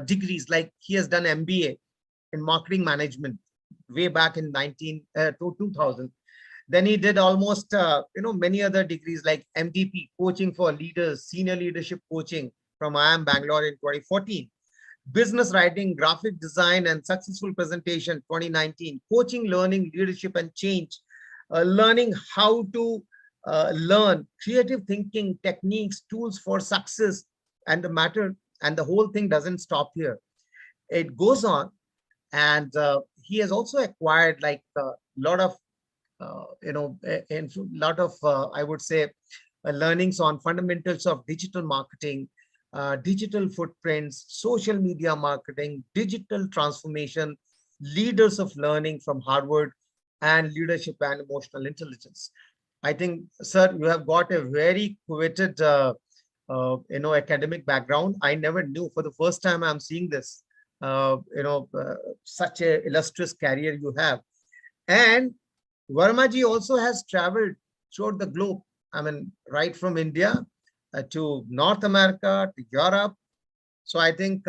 degrees? Like he has done MBA in marketing management way back in 2000. Then he did almost, many other degrees like MDP, coaching for leaders, senior leadership coaching from IIM Bangalore in 2014. Business writing, graphic design, and successful presentation 2019. Coaching, learning, leadership, and change. Learning how to learn creative thinking techniques, tools for success, and the whole thing doesn't stop here. It goes on, and he has also acquired like a lot of I would say learnings on fundamentals of digital marketing, digital footprints, social media marketing, digital transformation, leaders of learning from Harvard, and leadership and emotional intelligence. I think, sir, you have got a very coveted, academic background. I never knew. For the first time, I'm seeing this. Such a illustrious career you have, and Vermaji also has traveled throughout the globe. I mean, right from India to North America to Europe. So I think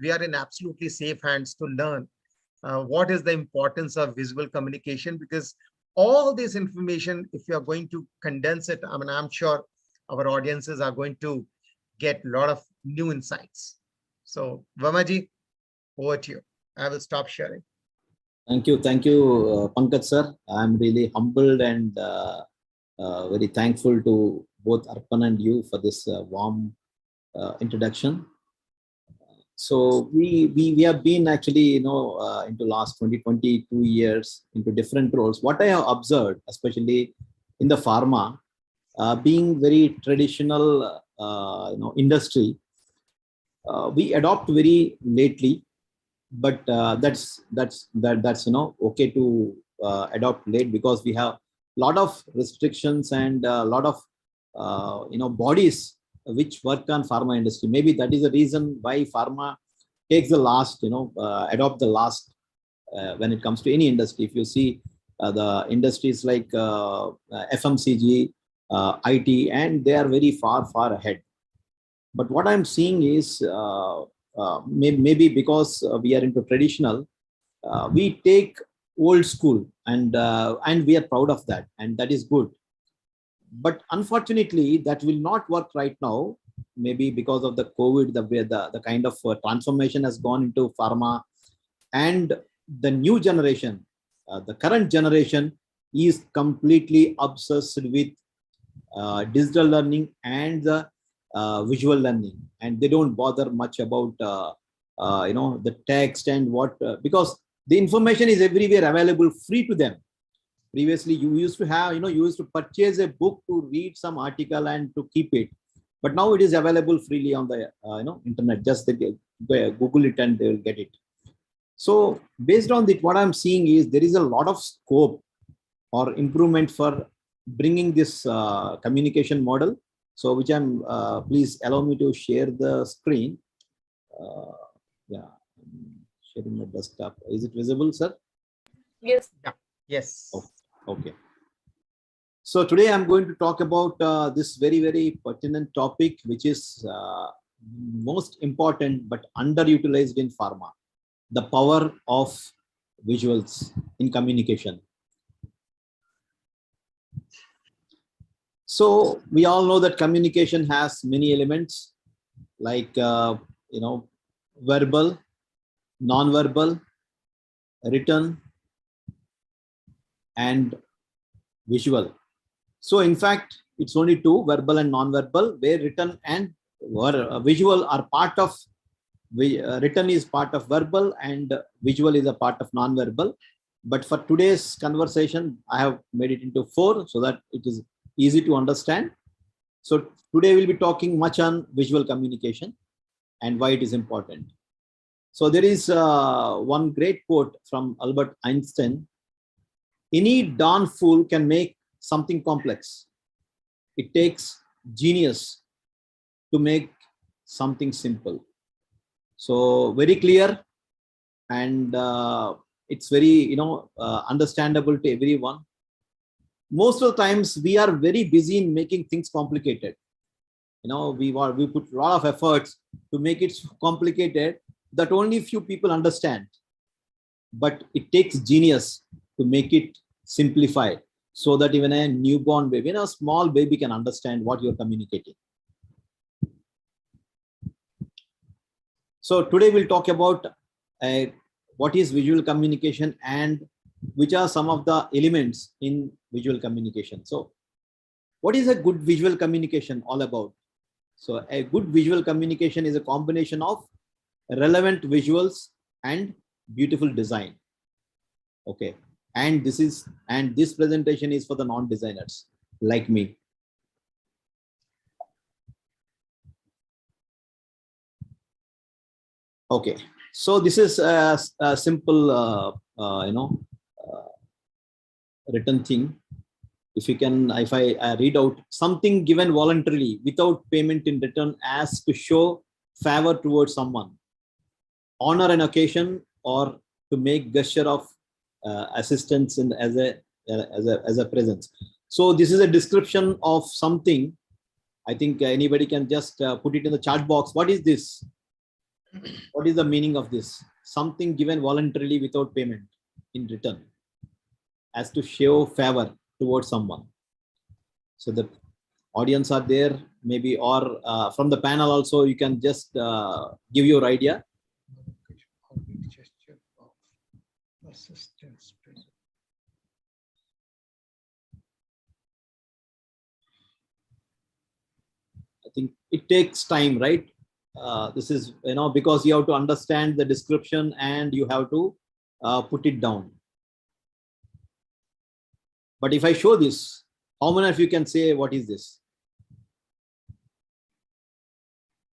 we are in absolutely safe hands to learn what is the importance of visual communication, because all this information, if you are going to condense it, I mean, I'm sure our audiences are going to get a lot of new insights. So Vermaji, over to you. I will stop sharing. Thank you, Pankaj sir. I'm really humbled and very thankful to both Arpan and you for this warm introduction. So we have been actually, into last 22 years into different roles. What I have observed, especially in the pharma, being very traditional, industry, we adopt very lately. But that's okay to adopt late, because we have a lot of restrictions and a lot of bodies which work on pharma industry. Maybe that is the reason why pharma takes the last, adopt the last when it comes to any industry. If you see the industries like FMCG, IT, and they are very far ahead. But what I'm seeing is maybe because we are into traditional, we take old school, and we are proud of that, and that is good. But unfortunately, that will not work right now. Maybe because of the COVID, the kind of transformation has gone into pharma, and the new generation, the current generation, is completely obsessed with digital learning and the visual learning, and they don't bother much about the text and what because the information is everywhere available free to them. Previously, you used to have, you used to purchase a book to read some article and to keep it, but now it is available freely on the internet. Just they Google it and they will get it. So based on that, what I'm seeing is there is a lot of scope or improvement for bringing this communication model. So which I'm, please allow me to share the screen. Yeah, I'm sharing my desktop. Is it visible, sir? Yes. Yeah. Yes. Oh, okay. So today I'm going to talk about this very, very pertinent topic, which is most important but underutilized in pharma: the power of visuals in communication. So we all know that communication has many elements like, verbal, non-verbal, written, and visual. So in fact, it's only two, verbal and non-verbal, where written and visual are part of, written is part of verbal and visual is a part of non-verbal. But for today's conversation, I have made it into 4 so that it is easy to understand. So today we'll be talking much on visual communication and why it is important. So there is one great quote from Albert Einstein: "Any darn fool can make something complex, it takes genius to make something simple. So very clear, and it's very understandable to everyone. Most of the times we are very busy in making things complicated. We put a lot of efforts to make it so complicated that only few people understand. But it takes genius to make it simplified, so that even a newborn baby, a small baby, can understand what you're communicating. So today we'll talk about what is visual communication and which are some of the elements in visual communication. So what is a good visual communication all about? So a good visual communication is a combination of relevant visuals and beautiful design. Okay. And this presentation is for the non-designers like me. Okay, so this is a simple, written thing. If I read out: something given voluntarily without payment in return, as to show favor towards someone, honor an occasion, or to make gesture of assistance in as a presence. So this is a description of something. I think anybody can just put it in the chat box. What is this? What is the meaning of this? Something given voluntarily without payment in return, as to show favor towards someone. So the audience are there, maybe, or from the panel also, you can just give your idea. I think it takes time, right? This is, because you have to understand the description and you have to put it down. But if I show this, how many of you can say what is this?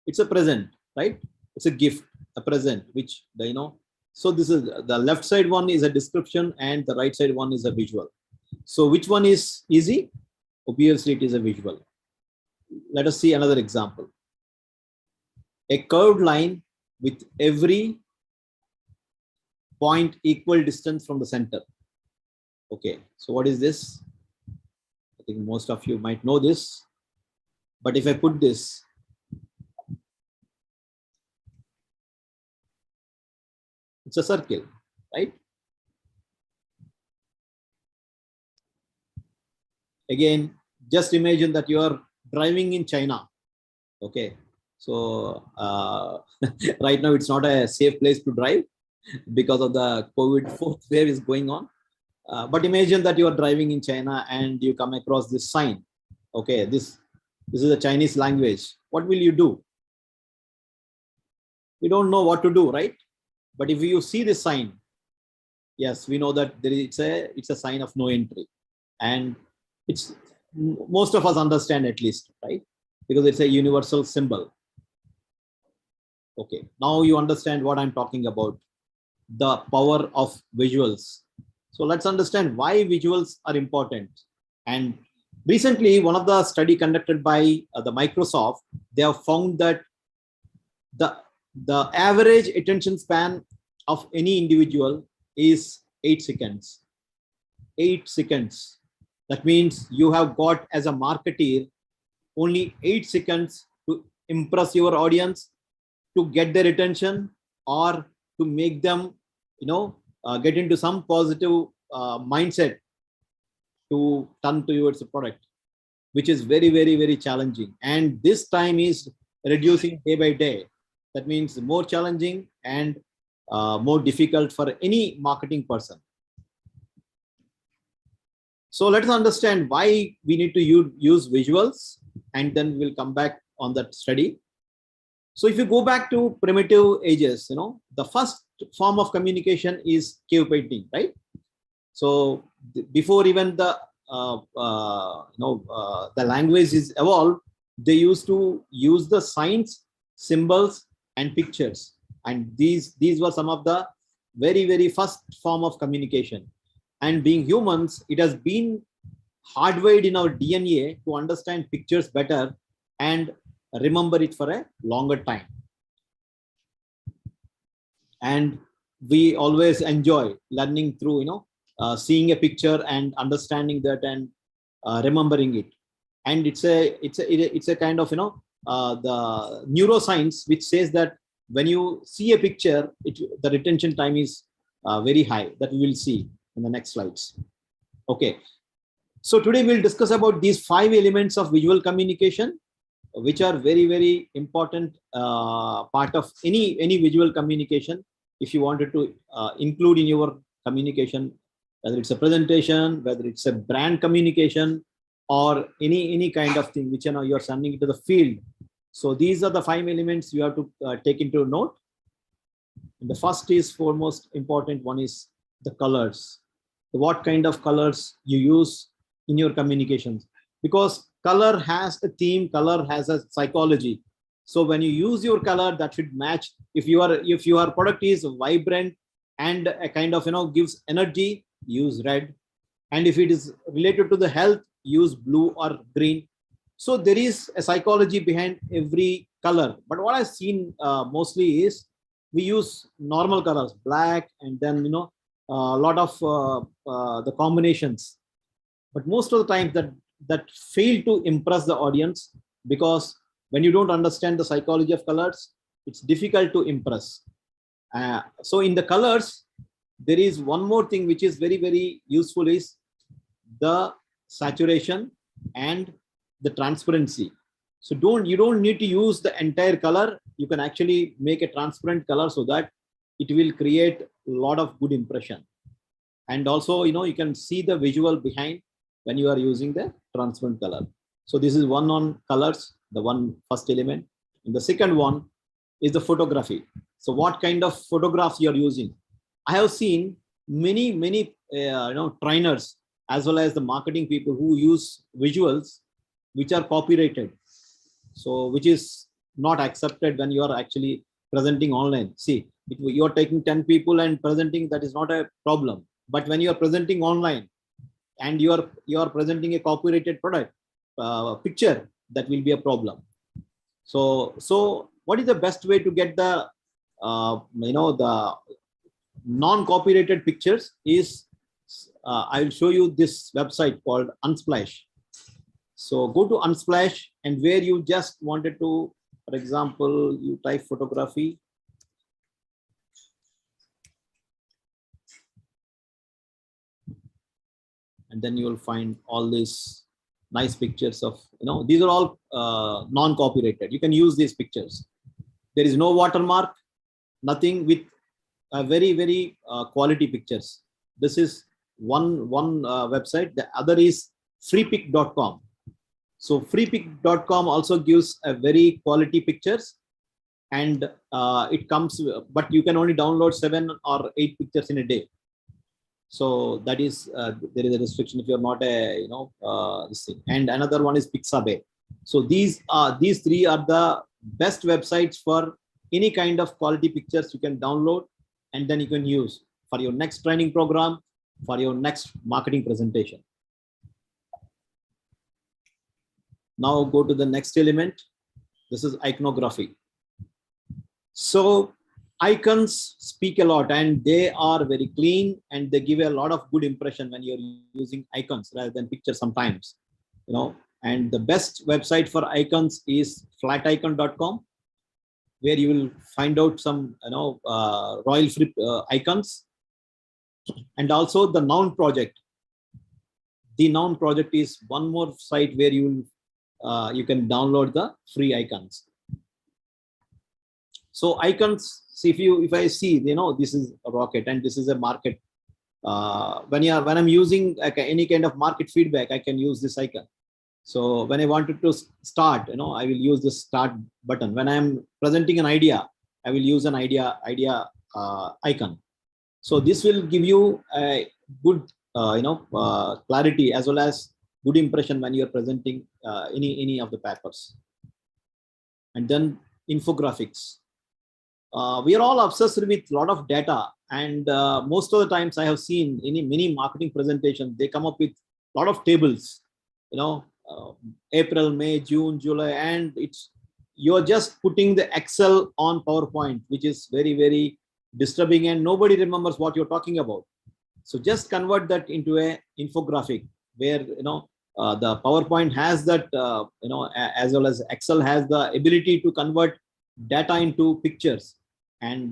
It's a present, right? It's a gift, a present, which so this is the left side one is a description and the right side one is a visual. So which one is easy? Obviously it is a visual. Let us see another example. A curved line with every point equal distance from the center. Okay, so what is this? I think most of you might know this, but if I put this, it's a circle, right? Again, just imagine that you are driving in China. Okay, so right now it's not a safe place to drive because of the COVID fourth wave is going on. But imagine that you are driving in China and you come across this sign. Okay, this is a Chinese language. What will you do? We don't know what to do, right? But if you see this sign, yes, we know that it's a sign of no entry, and it's most of us understand at least, right? Because it's a universal symbol. Okay, now you understand what I'm talking about, the power of visuals. So let's understand why visuals are important. And recently, one of the study conducted by the Microsoft, they have found that the average attention span of any individual is 8 seconds. 8 seconds. That means you have got, as a marketeer, only 8 seconds to impress your audience, to get their attention, or to make them, get into some positive mindset to turn towards the product, which is very, very, very challenging. And this time is reducing day by day. That means more challenging and more difficult for any marketing person. So let's understand why we need to use visuals, and then we'll come back on that study. So if you go back to primitive ages, the first form of communication is cave painting, right? So before even the language is evolved, they used to use the signs, symbols, and pictures, and these were some of the very, very first form of communication. And being humans, it has been hardwired in our DNA to understand pictures better and remember it for a longer time. And we always enjoy learning through, seeing a picture and understanding that and remembering it. And it's a kind of, the neuroscience which says that when you see a picture, the retention time is very high, that we will see in the next slides. Okay. So today we'll discuss about these 5 elements of visual communication, which are very, very important part of any visual communication. If you wanted to include in your communication, whether it's a presentation, whether it's a brand communication, or any kind of thing which you're sending into the field. So these are the 5 elements you have to take into note. And the first is foremost important one is the colors. What kind of colors you use in your communications, because color has a theme, color has a psychology. So when you use your color, that should match. If your product is vibrant and a kind of gives energy, use red. And if it is related to the health, use blue or green. So there is a psychology behind every color. But what I've seen mostly is we use normal colors, black, and then a lot of the combinations. But most of the time that fail to impress the audience, because when you don't understand the psychology of colors, it's difficult to impress. So in the colors, there is one more thing which is very, very useful is the saturation and the transparency. So you don't need to use the entire color. You can actually make a transparent color so that it will create a lot of good impression. And also, you can see the visual behind when you are using the transparent color. So this is one on colors, the first element. And the second one is the photography. So what kind of photographs you are using? I have seen many trainers as well as the marketing people who use visuals which are copyrighted. So which is not accepted when you are actually presenting online. See, if you are taking 10 people and presenting, that is not a problem. But when you are presenting online and you are presenting a copyrighted product picture, that will be a problem. So what is the best way to get the the non-copyrighted pictures is I will show you this website called Unsplash. So go to Unsplash, and where you just wanted to, for example, you type photography. And then you will find all these nice pictures of, these are all non-copyrighted. You can use these pictures. There is no watermark, nothing, with very, very quality pictures. This is one website. The other is freepic.com. So freepic.com also gives a very quality pictures, and it comes, but you can only download 7 or 8 pictures in a day. So that is there is a restriction if you're not a this thing. And another one is Pixabay. So these 3 are the best websites for any kind of quality pictures you can download, and then you can use for your next training program, for your next marketing presentation. Now go to the next element. This is iconography. So icons speak a lot, and they are very clean, and they give a lot of good impression when you're using icons rather than pictures sometimes. And the best website for icons is flaticon.com, where you will find out some royal free icons. And also the Noun project. The Noun project is one more site where you can download the free icons. So icons, see, if I see, this is a rocket and this is a market. When I'm using any kind of market feedback, I can use this icon. So when I wanted to start, I will use the start button. When I'm presenting an idea, I will use an idea icon. So this will give you a good, clarity as well as good impression when you're presenting any of the papers. And then infographics. We are all obsessed with a lot of data, and most of the times I have seen in many marketing presentations, they come up with lot of tables, April, May, June, July, and you're just putting the Excel on PowerPoint, which is very, very disturbing, and nobody remembers what you're talking about. So just convert that into a infographic where, the PowerPoint has that, as well as Excel has the ability to convert data into pictures and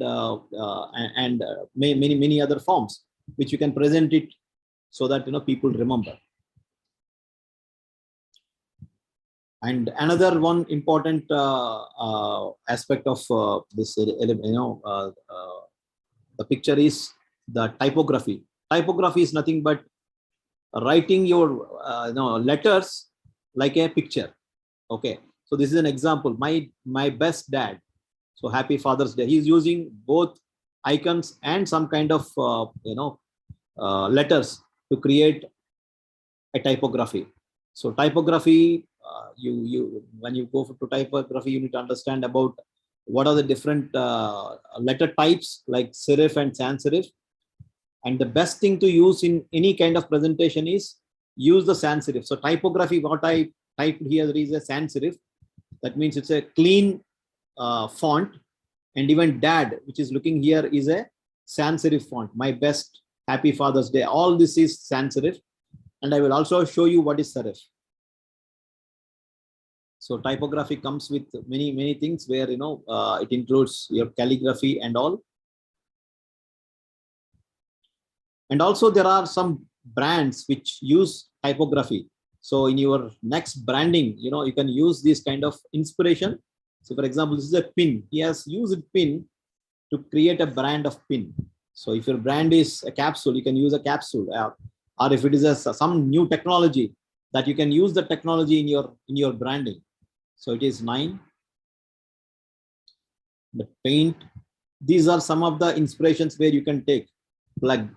many other forms, which you can present it so that, people remember. And another one important aspect of this, the picture is the typography. Typography is nothing but writing your letters like a picture. Okay, so this is an example. My best dad. So happy Father's Day. He's using both icons and some kind of letters to create a typography. So typography, when you go to typography, you need to understand about what are the different letter types like serif and sans serif. And the best thing to use in any kind of presentation is use the sans serif. So typography, what I typed here is a sans serif. That means it's a clean font. And even dad, which is looking here, is a sans serif font. My best, happy Father's Day. All this is sans serif. And I will also show you what is serif. So typography comes with many things where, it includes your calligraphy and all. And also there are some brands which use typography. So in your next branding, you can use this kind of inspiration. So for example, this is a pin. He has used pin to create a brand of pin. So if your brand is a capsule, you can use a capsule. Or if it is some new technology, that you can use the technology in your branding. So it is 9. The paint. These are some of the inspirations where you can take plug.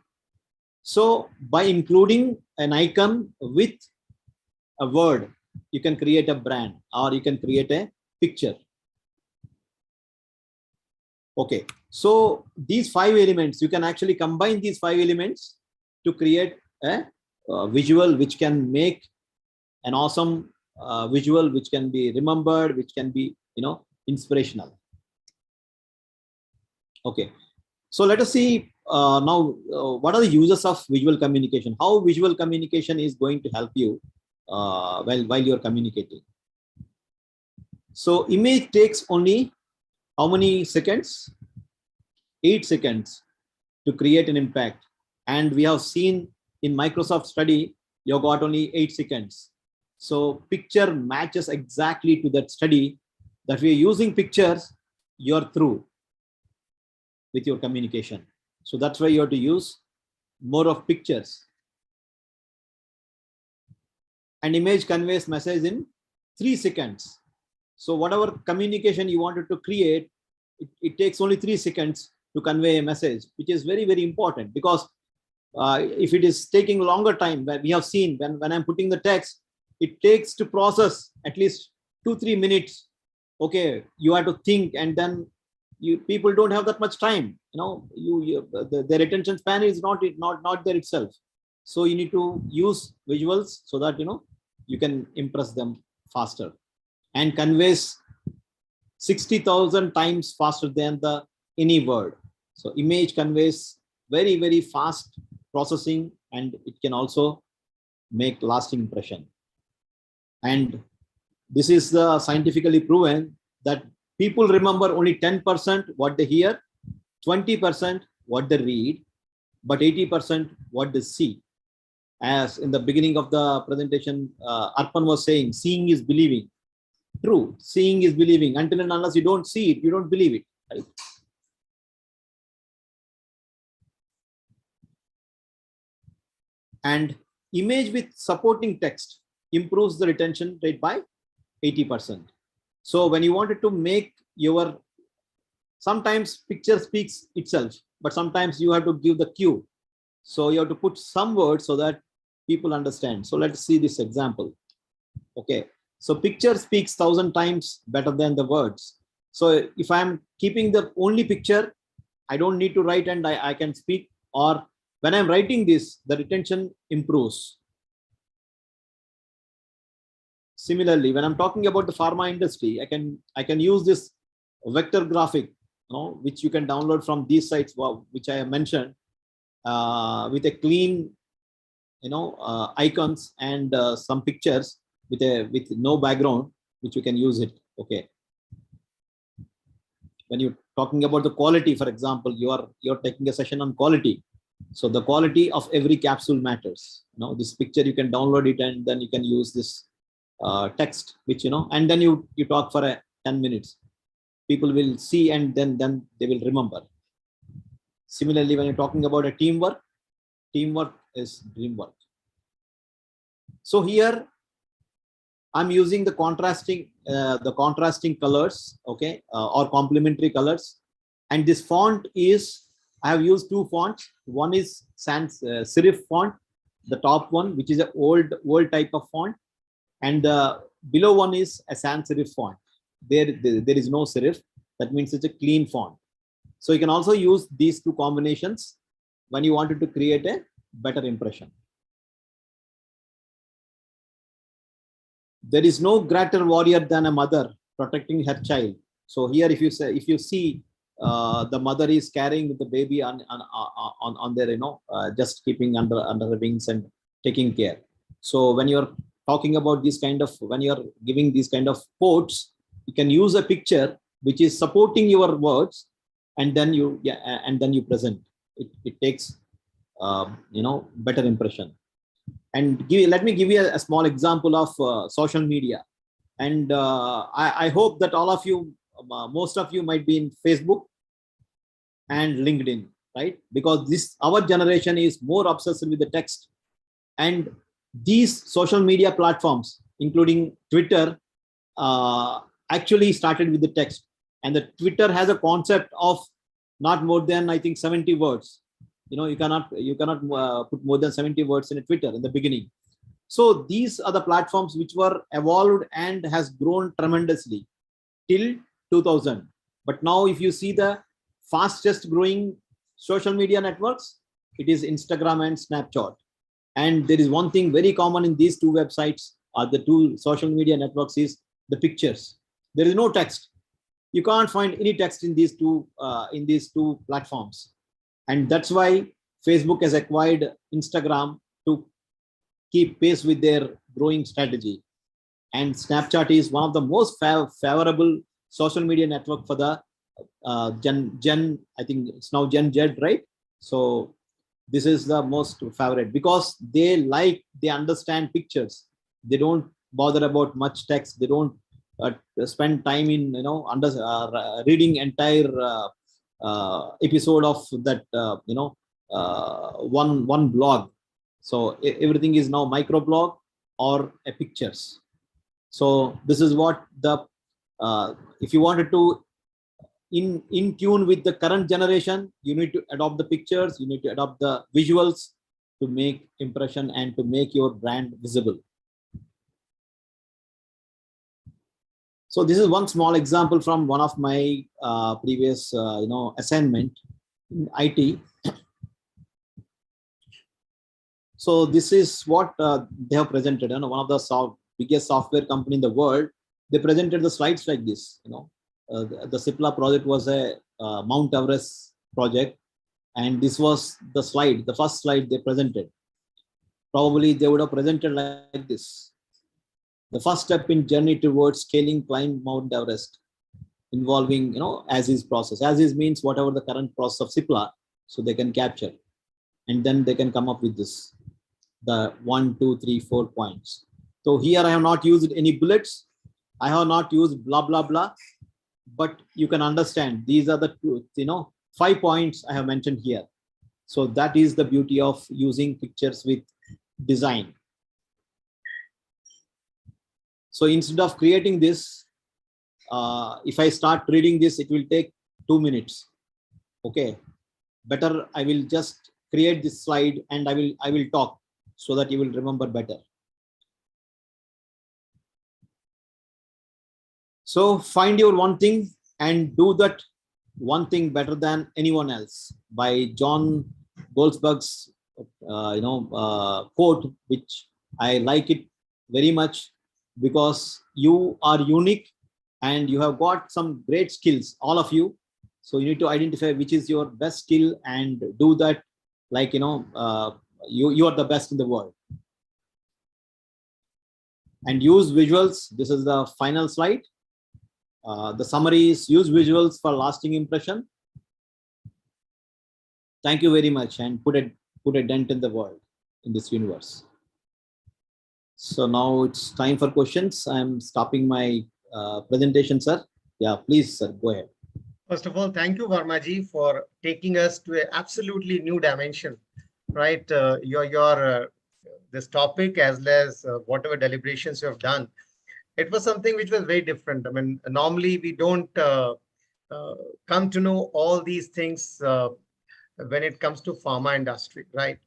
So by including an icon with a word, you can create a brand or you can create a picture. Okay, so these 5 elements, you can actually combine these 5 elements to create a visual which can make an awesome visual, which can be remembered, which can be, inspirational. Okay, so let us see now what are the uses of visual communication, how visual communication is going to help you while you're communicating. So image takes only how many seconds? 8 seconds to create an impact. And we have seen in Microsoft study, you got only 8 seconds. So picture matches exactly to that study, that we are using pictures, you're through with your communication. So that's why you have to use more of pictures. An image conveys message in 3 seconds. So whatever communication you wanted to create, it takes only 3 seconds to convey a message, which is very, very important, because if it is taking longer time, where we have seen when I'm putting the text, it takes to process at least 2-3 minutes. Okay, you have to think, and then people don't have that much time. Their attention span is not there itself. So you need to use visuals so that you can impress them faster, and conveys 60,000 times faster than any word. So image conveys very, very fast processing, and it can also make lasting impression. And this is scientifically proven that people remember only 10% what they hear, 20% what they read, but 80% what they see. As in the beginning of the presentation, Arpan was saying, seeing is believing. True, seeing is believing. Until and unless you don't see it, you don't believe it. Right? And image with supporting text improves the retention rate by 80%. So when you wanted to make sometimes picture speaks itself, but sometimes you have to give the cue. So you have to put some words so that people understand. So let's see this example. Okay, so picture speaks 1,000 times better than the words. So if I'm keeping the only picture, I don't need to write and I can speak, or when I'm writing this, the retention improves. Similarly, when I'm talking about the pharma industry, I can use this vector graphic, which you can download from these sites, which I have mentioned, with a clean, icons and some pictures with no background, which you can use it. Okay. When you're talking about the quality, for example, you're taking a session on quality. So the quality of every capsule matters. This picture, you can download it and then you can use this text, which, and then you talk for 10 minutes. People will see and then they will remember. Similarly, when you're talking about a teamwork is dreamwork. So here I'm using the contrasting colors, okay, or complementary colors. And this font is, I have used two fonts. One is sans serif font, the top one, which is an old type of font, and the below one is a sans serif font. There is no serif. That means it's a clean font. So you can also use these two combinations when you wanted to create a better impression. There is no greater warrior than a mother protecting her child. So here, if you see the mother is carrying the baby on their, just keeping under her wings and taking care. So when you're talking about this kind of, when you're giving these kind of quotes, you can use a picture which is supporting your words, and then you present. It takes better impression. And let me give you a small example of social media. And I hope that all of you, most of you might be in Facebook and LinkedIn, right? Because our generation is more obsessed with the text. And these social media platforms, including Twitter, actually started with the text. And the Twitter has a concept of not more than, I think, 70 words. You cannot put more than 70 words in a Twitter in the beginning. So these are the platforms which were evolved and has grown tremendously till 2000. But now if you see the fastest growing social media networks, it is Instagram and Snapchat. And there is one thing very common in these two websites, or the two social media networks, is the pictures. There is no text. You can't find any text in these two platforms. And that's why Facebook has acquired Instagram to keep pace with their growing strategy. And Snapchat is one of the most favorable social media network for the Gen, I think it's now Gen Z, right? So this is the most favorite because they understand pictures. They don't bother about much text. They don't spend time in reading entire episode of that one blog. So everything is now microblog or a pictures. So this is what the if you wanted to in tune with the current generation, you need to adopt the pictures, you need to adopt the visuals to make impression and to make your brand visible. So this is one small example from one of my previous assignment in IT. So this is what they have presented. One of the biggest software company in the world, they presented the slides like this. The CIPLA project was a Mount Everest project, and this was the slide, the first slide they presented. Probably they would have presented like this: the first step in journey towards climb Mount Everest, involving as-is process. As-is means whatever the current process of CIPLA, so they can capture, and then they can come up with this, the 1, 2, 3, 4 points. So here I have not used any bullets. I have not used blah blah blah. But you can understand these are the 5 points I have mentioned here. So that is the beauty of using pictures with design. So instead of creating this, if I start reading this, it will take 2 minutes. Okay, better I will just create this slide and I will talk so that you will remember better. So find your one thing and do that one thing better than anyone else, by John Goldsberg's quote, which I like it very much. because you are unique and you have got some great skills, all of you. So you need to identify which is your best skill and do that, like, you are the best in the world. And use visuals. This is the final slide. The summary is use visuals for lasting impression. Thank you very much, and put a dent in the world, in this universe. So now it's time for questions. I'm stopping my presentation, sir. Yeah, please, sir, go ahead. First of all, thank you, Varmaji, for taking us to an absolutely new dimension, right? This topic, as well as whatever deliberations you have done, it was something which was very different. I mean, normally we don't come to know all these things when it comes to pharma industry, right?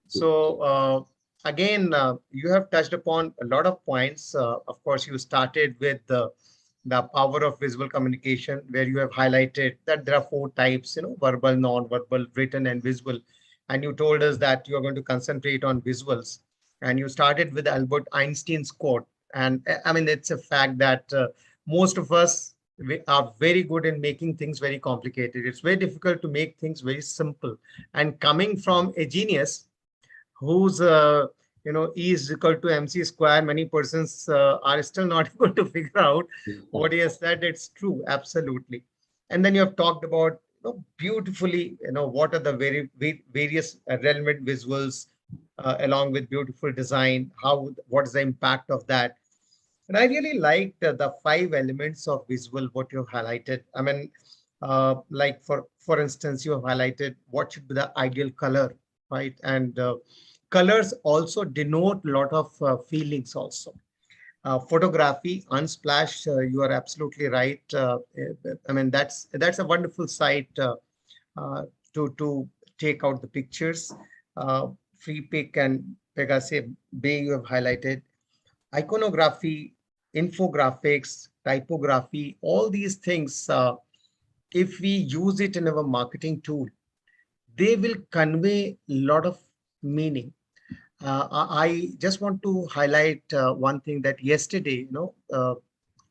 So again, you have touched upon a lot of points. Of course, you started with the power of visual communication, where you have highlighted that there are 4 types, verbal, non-verbal, written, and visual. And you told us that you are going to concentrate on visuals. And you started with Albert Einstein's quote. And I mean, it's a fact that most of us are very good in making things very complicated. It's very difficult to make things very simple. And coming from a genius whose E is equal to MC square, many persons are still not able to figure out what he has said. It's true, absolutely. And then you have talked about beautifully, what are the various relevant visuals along with beautiful design, what is the impact of that. And I really liked the 5 elements of visual, what you have highlighted. I mean, like for instance, you have highlighted what should be the ideal color, right? And colors also denote a lot of feelings also. Photography, Unsplash, you are absolutely right. I mean, that's a wonderful site to take out the pictures. Free Pick and Pegase Bay, you have highlighted. Iconography, infographics, typography, all these things, if we use it in our marketing tool, they will convey a lot of meaning. I just want to highlight one thing, that yesterday,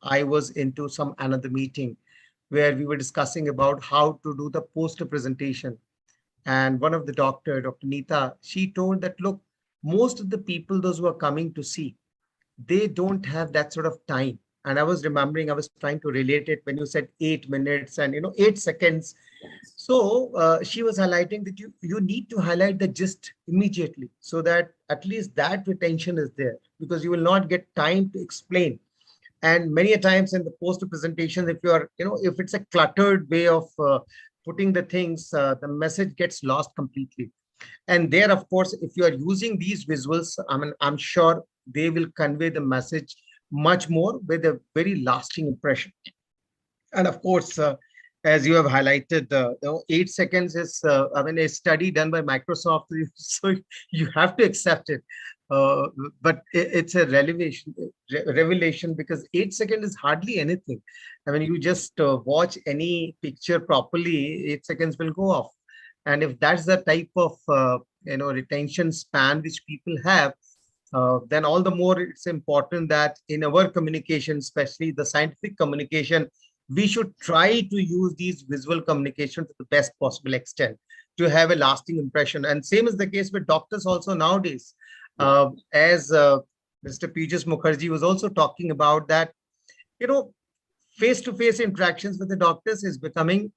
I was into another meeting where we were discussing about how to do the poster presentation. And one of the Dr. Neeta, she told that, look, most of the people, those who are coming to see, they don't have that sort of time. And I was remembering, I was trying to relate it when you said 8 minutes and 8 seconds. So she was highlighting that you need to highlight the gist immediately, so that at least that retention is there, because you will not get time to explain. And many a times in the poster presentation, if you are, if it's a cluttered way of putting the things, the message gets lost completely. And there, of course, if you are using these visuals, I mean, I'm sure they will convey the message much more with a very lasting impression. And of course, as you have highlighted, 8 seconds is, I mean, a study done by Microsoft, so you have to accept it. But it's a revelation, because 8 seconds is hardly anything. I mean, you just watch any picture properly, 8 seconds will go off. And if that's the type of retention span which people have, then all the more it's important that in our communication, especially the scientific communication, we should try to use these visual communication to the best possible extent to have a lasting impression. And same is the case with doctors also nowadays. As Mr. Piyush Mukherjee was also talking about that, face-to-face interactions with the doctors is becoming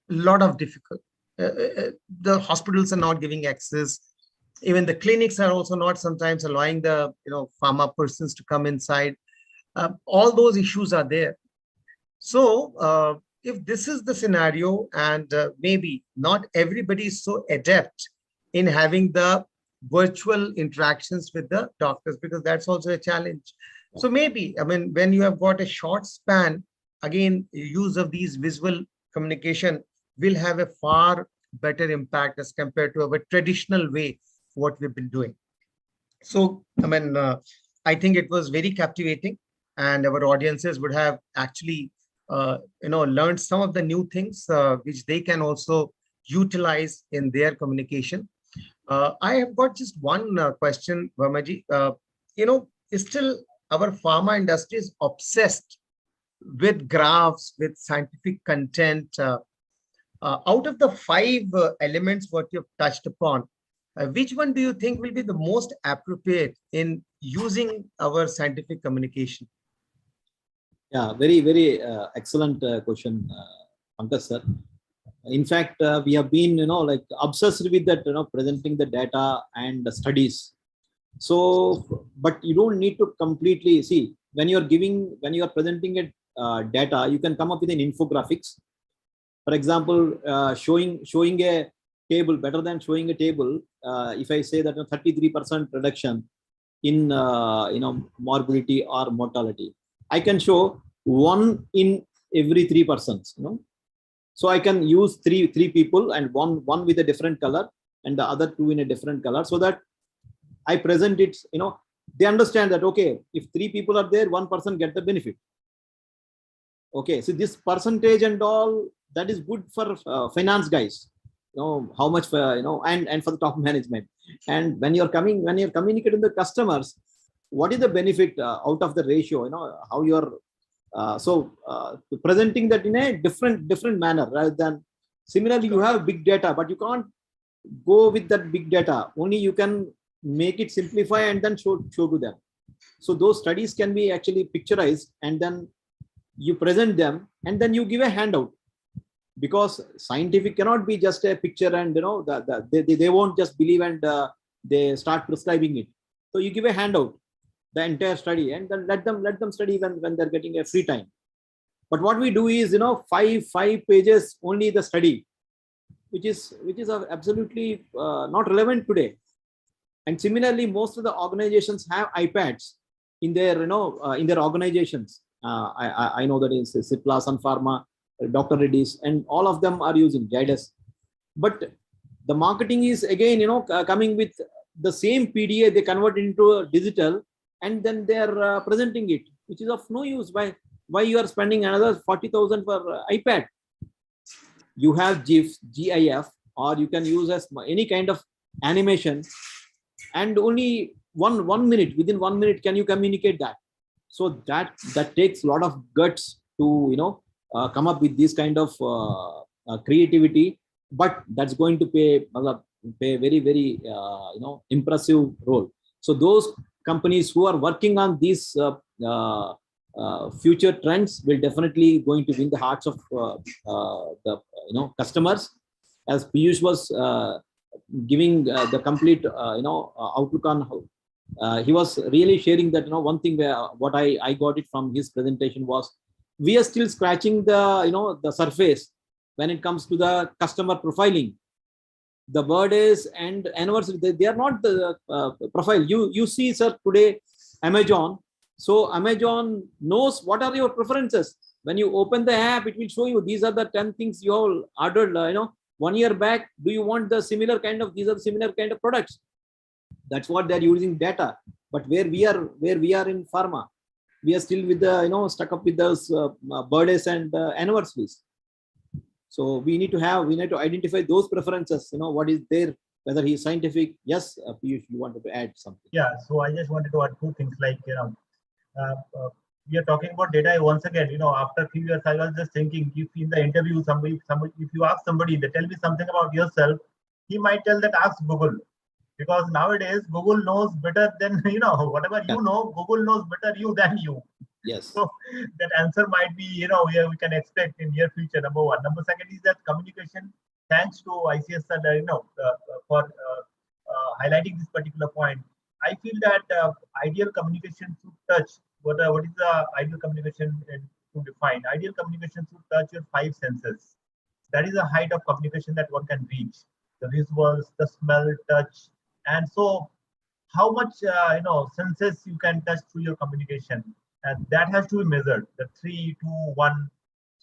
a lot of difficult. The hospitals are not giving access. Even the clinics are also not sometimes allowing the pharma persons to come inside. All those issues are there. So if this is the scenario, and maybe not everybody is so adept in having the virtual interactions with the doctors, because that's also a challenge. So maybe, I mean, when you have got a short span, again, use of these visual communication will have a far better impact as compared to our traditional way, what we've been doing. So, I mean, I think it was very captivating, and our audiences would have actually, learned some of the new things which they can also utilize in their communication. I have got just one question, Vermaji. still our pharma industry is obsessed with graphs, with scientific content. Out of the five elements what you've touched upon, which one do you think will be the most appropriate in using our scientific communication? Yeah, very excellent question, Pankaj sir. In fact, we have been, like obsessed with that, presenting the data and the studies. So, but you don't need to completely see when you are presenting it data, you can come up with an infographics. For example, showing a table better than showing a table. If I say that 33% reduction in morbidity or mortality, I can show 1 in every 3 persons. So I can use three people and one with a different color and the other 2 in a different color, so that I present it. They understand that okay, if 3 people are there, 1 person get the benefit. Okay, so this percentage and all that is good for finance guys. How much for and for the top management. And when you're communicating with the customers, what is the benefit out of the ratio? How you're presenting that in a different manner, rather than similarly you have big data, but you can't go with that big data. Only you can make it simplify and then show to them. So those studies can be actually picturized, and then you present them, and then you give a handout, because scientific cannot be just a picture and they won't just believe and they start prescribing it. So you give a handout, the entire study, and then let them study when they're getting a free time. But what we do is five pages only the study, which is absolutely not relevant today. And similarly, most of the organizations have iPads in their in their organizations. I know that is Cipla, Sun Pharma, Dr. Reddy's, and all of them are using Jidus. But the marketing is again coming with the same PDA, they convert into digital, and then they are presenting it, which is of no use. Why you are spending another 40,000 for iPad? You have GIF, or you can use as any kind of animation, and only one minute, within 1 minute can you communicate that. So that takes a lot of guts to come up with this kind of creativity, but that's going to play very impressive role. So those companies who are working on these future trends will definitely going to win the hearts of the customers. As Piyush was giving the complete outlook on how he was really sharing that one thing where what I got it from his presentation was, we are still scratching the the surface when it comes to the customer profiling. The birthdays and anniversary, they are not the profile. You see, sir, today Amazon. So Amazon knows what are your preferences. When you open the app, it will show you these are the 10 things you all ordered 1 year back. Do you want the similar kind of, these are the similar kind of products? That's what they're using data. But where we are in pharma, we are still with the stuck up with those birthdays and anniversaries. So we need to identify those preferences. What is there, whether he's scientific. Yes, Piyush, you wanted to add something? Yeah, so I just wanted to add 2 things, like we are talking about data once again. After a few years, I was just thinking, if in the interview somebody, if you ask somebody, they tell me something about yourself, he might tell that ask Google, because nowadays Google knows better than whatever you know. Google knows better you than you. Yes. So that answer might be we can expect in near future. Number 1. Number 2 is that communication. Thanks to ICSR, for highlighting this particular point. I feel that ideal communication should touch. What is the ideal communication to define? Ideal communication should touch your 5 senses. That is the height of communication that one can reach. The visuals, the smell, touch, and so how much senses you can touch through your communication, and that has to be measured. The 3, 2, 1.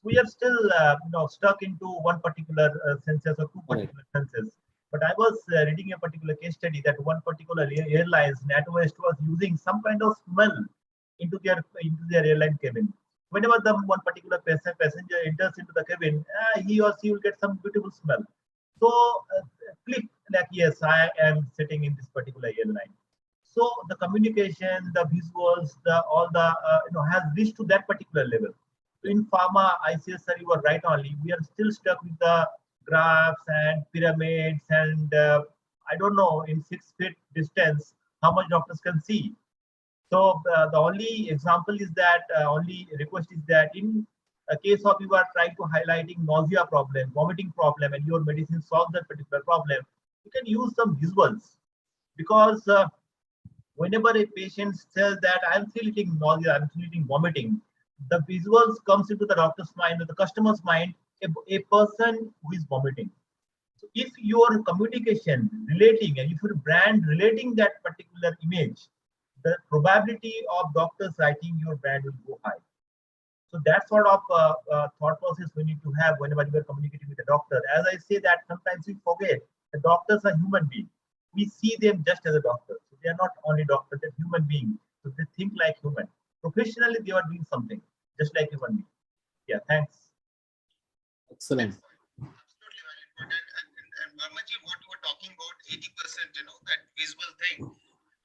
We are still stuck into one particular senses or 2 particular senses. But I was reading a particular case study that one particular airlines, NatWest, was using some kind of smell into their airline cabin. Whenever one particular passenger enters into the cabin, he or she will get some beautiful smell. So click like, yes, I am sitting in this particular airline. So the communication, the visuals, all the has reached to that particular level. So in pharma, ICS sir, you are right only. We are still stuck with the graphs and pyramids and I don't know in 6 feet distance how much doctors can see. So the only example is that only request is that in a case of you are trying to highlighting nausea problem, vomiting problem, and your medicine solves that particular problem, you can use some visuals because whenever a patient says that I'm feeling nausea, I'm feeling vomiting, the visuals comes into the doctor's mind or the customer's mind, a person who is vomiting. So if your communication relating and if your brand relating that particular image, the probability of doctors writing your brand will go high. So that sort of thought process we need to have whenever we are communicating with a doctor. As I say that sometimes we forget the doctors are human beings. We see them just as a doctor. So they are not only doctors, they're human beings. So they think like human. Professionally, they are doing something just like human beings. Yeah, thanks. Excellent. Absolutely valid point. And Vermaji, what you were talking about, 80%, that visual thing.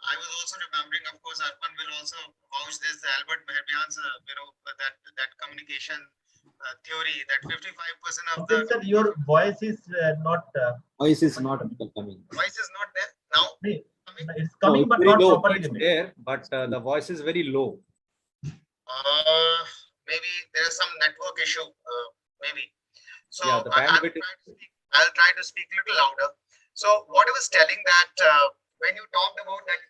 I was also remembering, of course, Arpan will also vouch this, Albert Mehrabian's, that communication theory, that 55% of Okay, sir, your voice is not. Voice is not coming. Voice is not there now. It's coming, it's but very not low. properly. It's there, but the voice is very low. Maybe there is some network issue. Maybe. So Yeah, the bandwidth I'll try to speak a little louder. So what I was telling that when you talked about that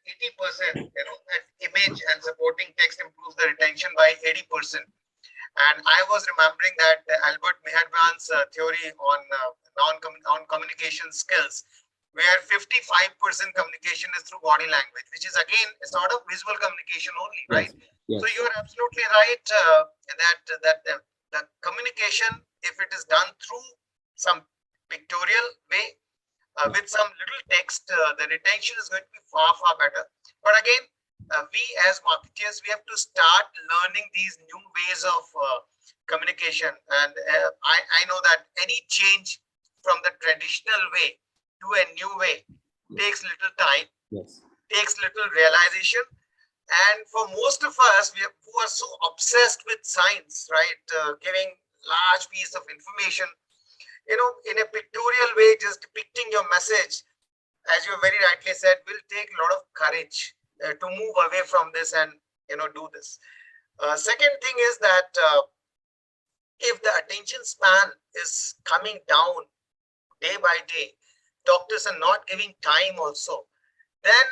80%, that image and supporting text improves the retention by 80%. And I was remembering that Albert Mehrabian's theory on non-communication skills, where 55% communication is through body language, which is again a sort of visual communication only, right? Yes. So you are absolutely right that the communication, if it is done through some pictorial way with some little text, the retention is going to be far, far better. But again, we as marketeers, we have to start learning these new ways of communication. And I know that any change from the traditional way to a new way takes little time, takes little realization. And for most of us, who are so obsessed with science, right, giving large piece of information, in a pictorial way, just depicting your message, as you very rightly said, will take a lot of courage to move away from this and do this. Second thing is that if the attention span is coming down day by day, doctors are not giving time also, then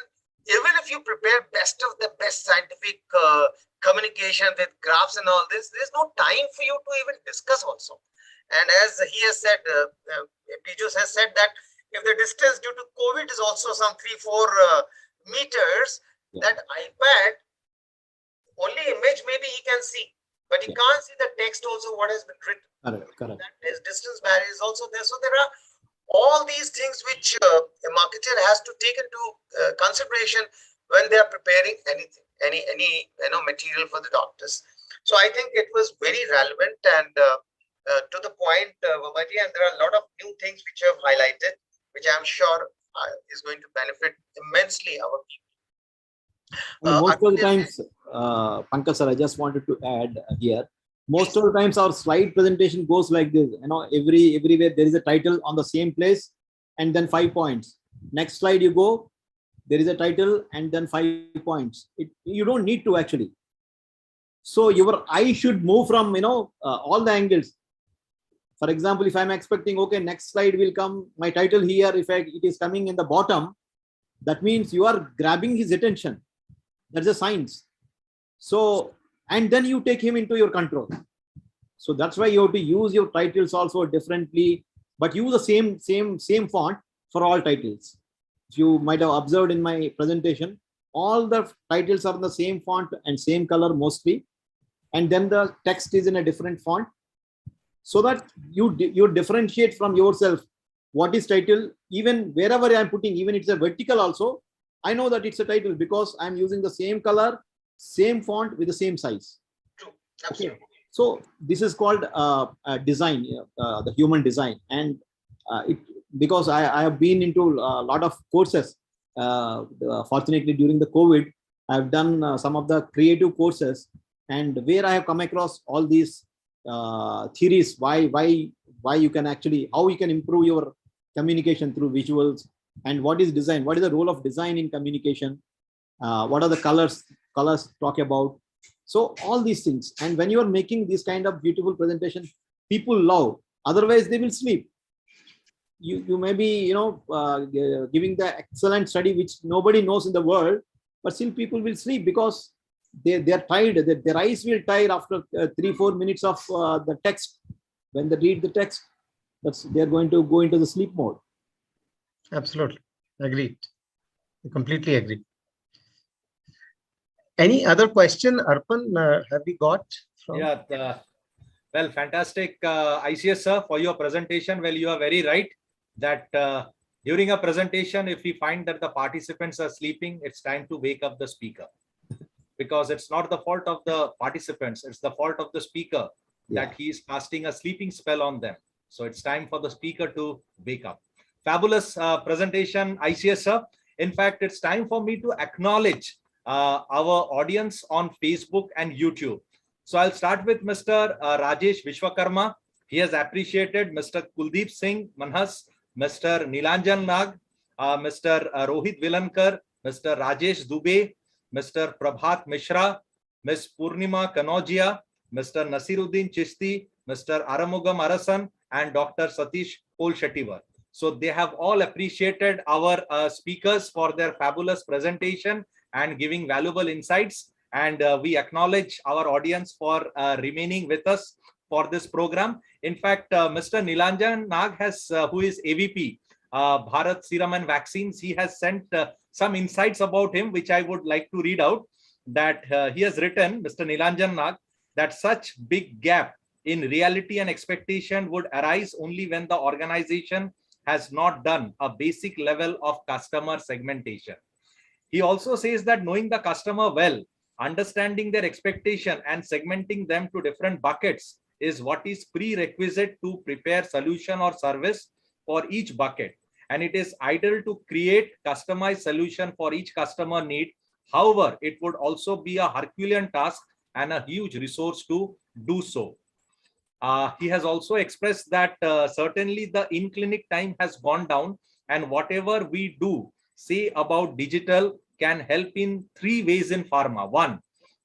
even if you prepare best of the best scientific communication with graphs and all this, there's no time for you to even discuss also. And as he has said, Pijus has said that if the distance due to COVID is also some 3-4 meters, that iPad, only image maybe he can see, but he can't see the text also what has been written. Correct. That distance barrier is also there. So there are all these things which a marketer has to take into consideration when they are preparing anything, any material for the doctors. So I think it was very relevant and to the point, Vermaji, and there are a lot of new things which you have highlighted, which I'm sure is going to benefit immensely our people. Most of the times, Pankaj sir, I just wanted to add here. Most of the times, our slide presentation goes like this. Everywhere there is a title on the same place, and then 5 points. Next slide you go, there is a title, and then 5 points. You don't need to actually. So your eye should move from all the angles. For example, if I'm expecting, okay, next slide will come, my title here, if it is coming in the bottom, that means you are grabbing his attention. That's a science. So, and then you take him into your control. So that's why you have to use your titles also differently, but use the same font for all titles. If you might have observed in my presentation, all the titles are in the same font and same color mostly. And then the text is in a different font, so that you differentiate from yourself what is title. Even wherever I'm putting, even it's a vertical also, I know that it's a title because I'm using the same color, same font with the same size. Okay. So this is called design, the human design. And because I have been into a lot of courses, Fortunately, during the COVID, I've done some of the creative courses, and where I have come across all these theories, why you can actually, how you can improve your communication through visuals, and what is design, what is the role of design in communication, what are the colors talk about. So all these things, and when you are making this kind of beautiful presentation, people love, otherwise they will sleep. You may be giving the excellent study which nobody knows in the world, but still people will sleep because they're tired. Their eyes will tire after 3-4 minutes of the text. When they read the text, they're going to go into the sleep mode. Absolutely agreed. I completely agree. Any other question, Arpan, have we got from? Yeah, well, fantastic, ICS sir, for your presentation. Well, you are very right that during a presentation, if we find that the participants are sleeping, it's time to wake up the speaker, because it's not the fault of the participants, it's the fault of the speaker that he is casting a sleeping spell on them. So it's time for the speaker to wake up. Fabulous presentation, ICS sir. In fact, it's time for me to acknowledge our audience on Facebook and YouTube. So I'll start with Mr. Rajesh Vishwakarma. He has appreciated Mr. Kuldeep Singh Manhas, Mr. Nilanjan Nag, Mr. Rohit Vilankar, Mr. Rajesh Dubey, Mr. Prabhat Mishra, Ms. Purnima Kanojia, Mr. Nasiruddin Chishti, Mr. Aramugam Arasan, and Dr. Satish Polshettivar. So they have all appreciated our speakers for their fabulous presentation and giving valuable insights. And we acknowledge our audience for remaining with us for this program. In fact, Mr. Nilanjan Nag has, who is AVP, Bharat Serum and Vaccines, he has sent some insights about him, which I would like to read out. That he has written, Mr. Nilanjan Nag, that such big gap in reality and expectation would arise only when the organization has not done a basic level of customer segmentation. He also says that knowing the customer well, understanding their expectation and segmenting them to different buckets is what is prerequisite to prepare solution or service for each bucket. And it is ideal to create customized solution for each customer need. However, it would also be a Herculean task and a huge resource to do so. He has also expressed that certainly the in-clinic time has gone down, and whatever we do say about digital can help in 3 ways in pharma. One,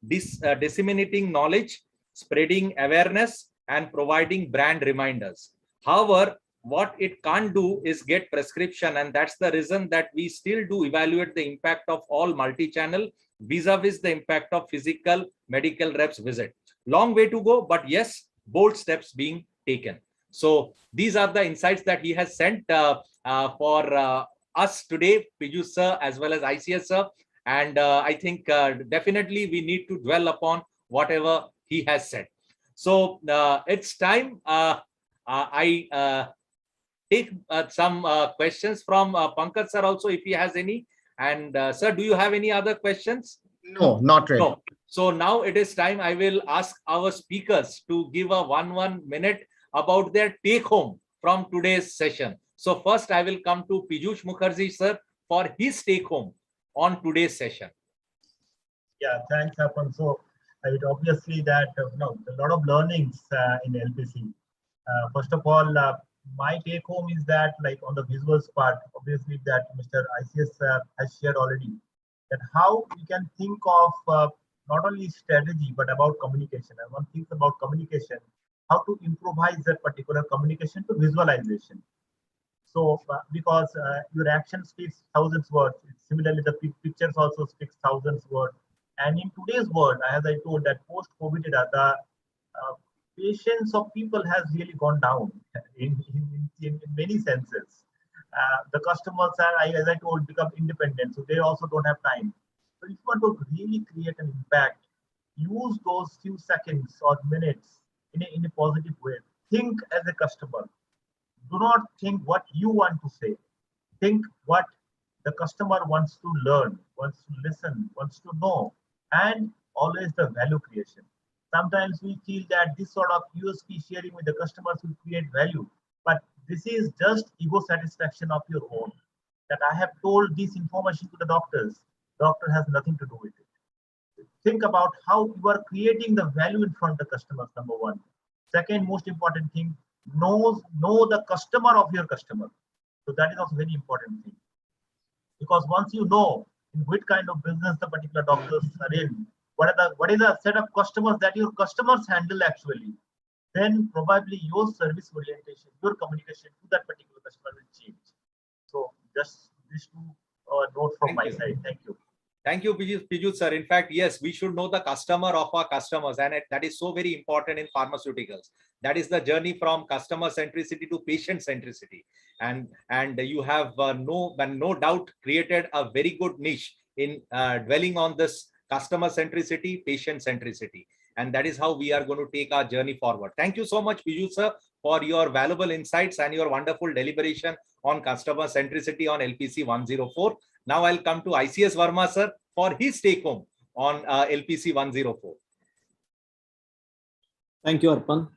disseminating knowledge, spreading awareness, and providing brand reminders. However, what it can't do is get prescription, and that's the reason that we still do evaluate the impact of all multi-channel vis-a-vis the impact of physical medical reps visit. Long way to go, but yes, bold steps being taken. So these are the insights that he has sent for us today, Piju sir, as well as ICS sir. And I think definitely we need to dwell upon whatever he has said. So it's time I take some questions from Pankaj sir also, if he has any. And sir, do you have any other questions? No, not really. No. So now it is time I will ask our speakers to give a 1 minute about their take home from today's session. So first I will come to Piyush Mukherjee sir for his take home on today's session. Yeah, thanks, Arpan. So it obviously that a lot of learnings in LPC. First of all, my take home is that, like, on the visuals part, obviously that Mr. ICS has shared already, that how we can think of not only strategy but about communication. And one thinks about communication, how to improvise that particular communication to visualization. So because your action speaks thousands words, similarly the pictures also speaks thousands words. And in today's world, as I told, that post-COVID era, the patience of people has really gone down in many senses. The customers are, as I told, become independent, so they also don't have time. So if you want to really create an impact, use those few seconds or minutes in a positive way. Think as a customer. Do not think what you want to say. Think what the customer wants to learn, wants to listen, wants to know, and always the value creation. Sometimes we feel that this sort of USP sharing with the customers will create value, but this is just ego satisfaction of your own. that I have told this information to the doctors. Doctor has nothing to do with it. Think about how you are creating the value in front of the customers, number one. Second most important thing, know the customer of your customer. So that is also very important thing. Because once you know in which kind of business the particular doctors are in, what is the set of customers that your customers handle actually, then probably your service orientation, your communication to that particular customer will change. So just these two notes from my side. Thank you. Thank you, Piju sir. In fact, yes, we should know the customer of our customers, and that is so very important in pharmaceuticals. That is the journey from customer centricity to patient centricity, and you have no doubt created a very good niche in dwelling on this customer centricity, patient centricity, and that is how we are going to take our journey forward. Thank you so much, Piju sir, for your valuable insights and your wonderful deliberation on customer centricity on LPC 104. Now I'll come to ICS Verma sir for his take home on LPC 104. Thank you, Arpan.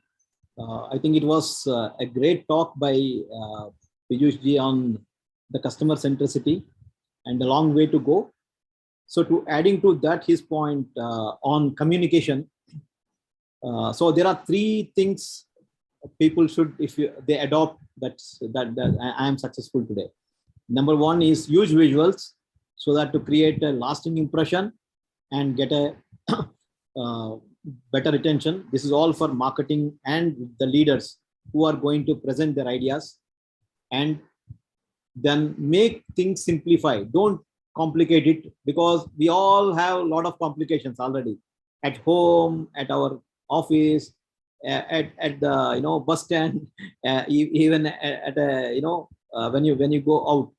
I think it was a great talk by Piyush ji on the customer centricity and a long way to go. So to adding to that, his point on communication. So there are three things people should, if they adopt that I am successful today. Number one is use visuals so that to create a lasting impression and get a better retention. This is all for marketing and the leaders who are going to present their ideas, and then make things simplify. Don't complicate it, because we all have a lot of complications already at home, at our office, at the bus stand, even at a when you go out.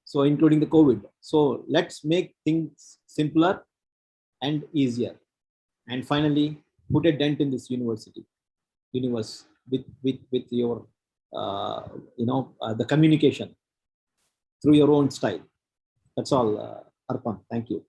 So including the COVID. So let's make things simpler and easier. And finally, put a dent in this universe with your the communication through your own style. That's all, Arpan. Thank you.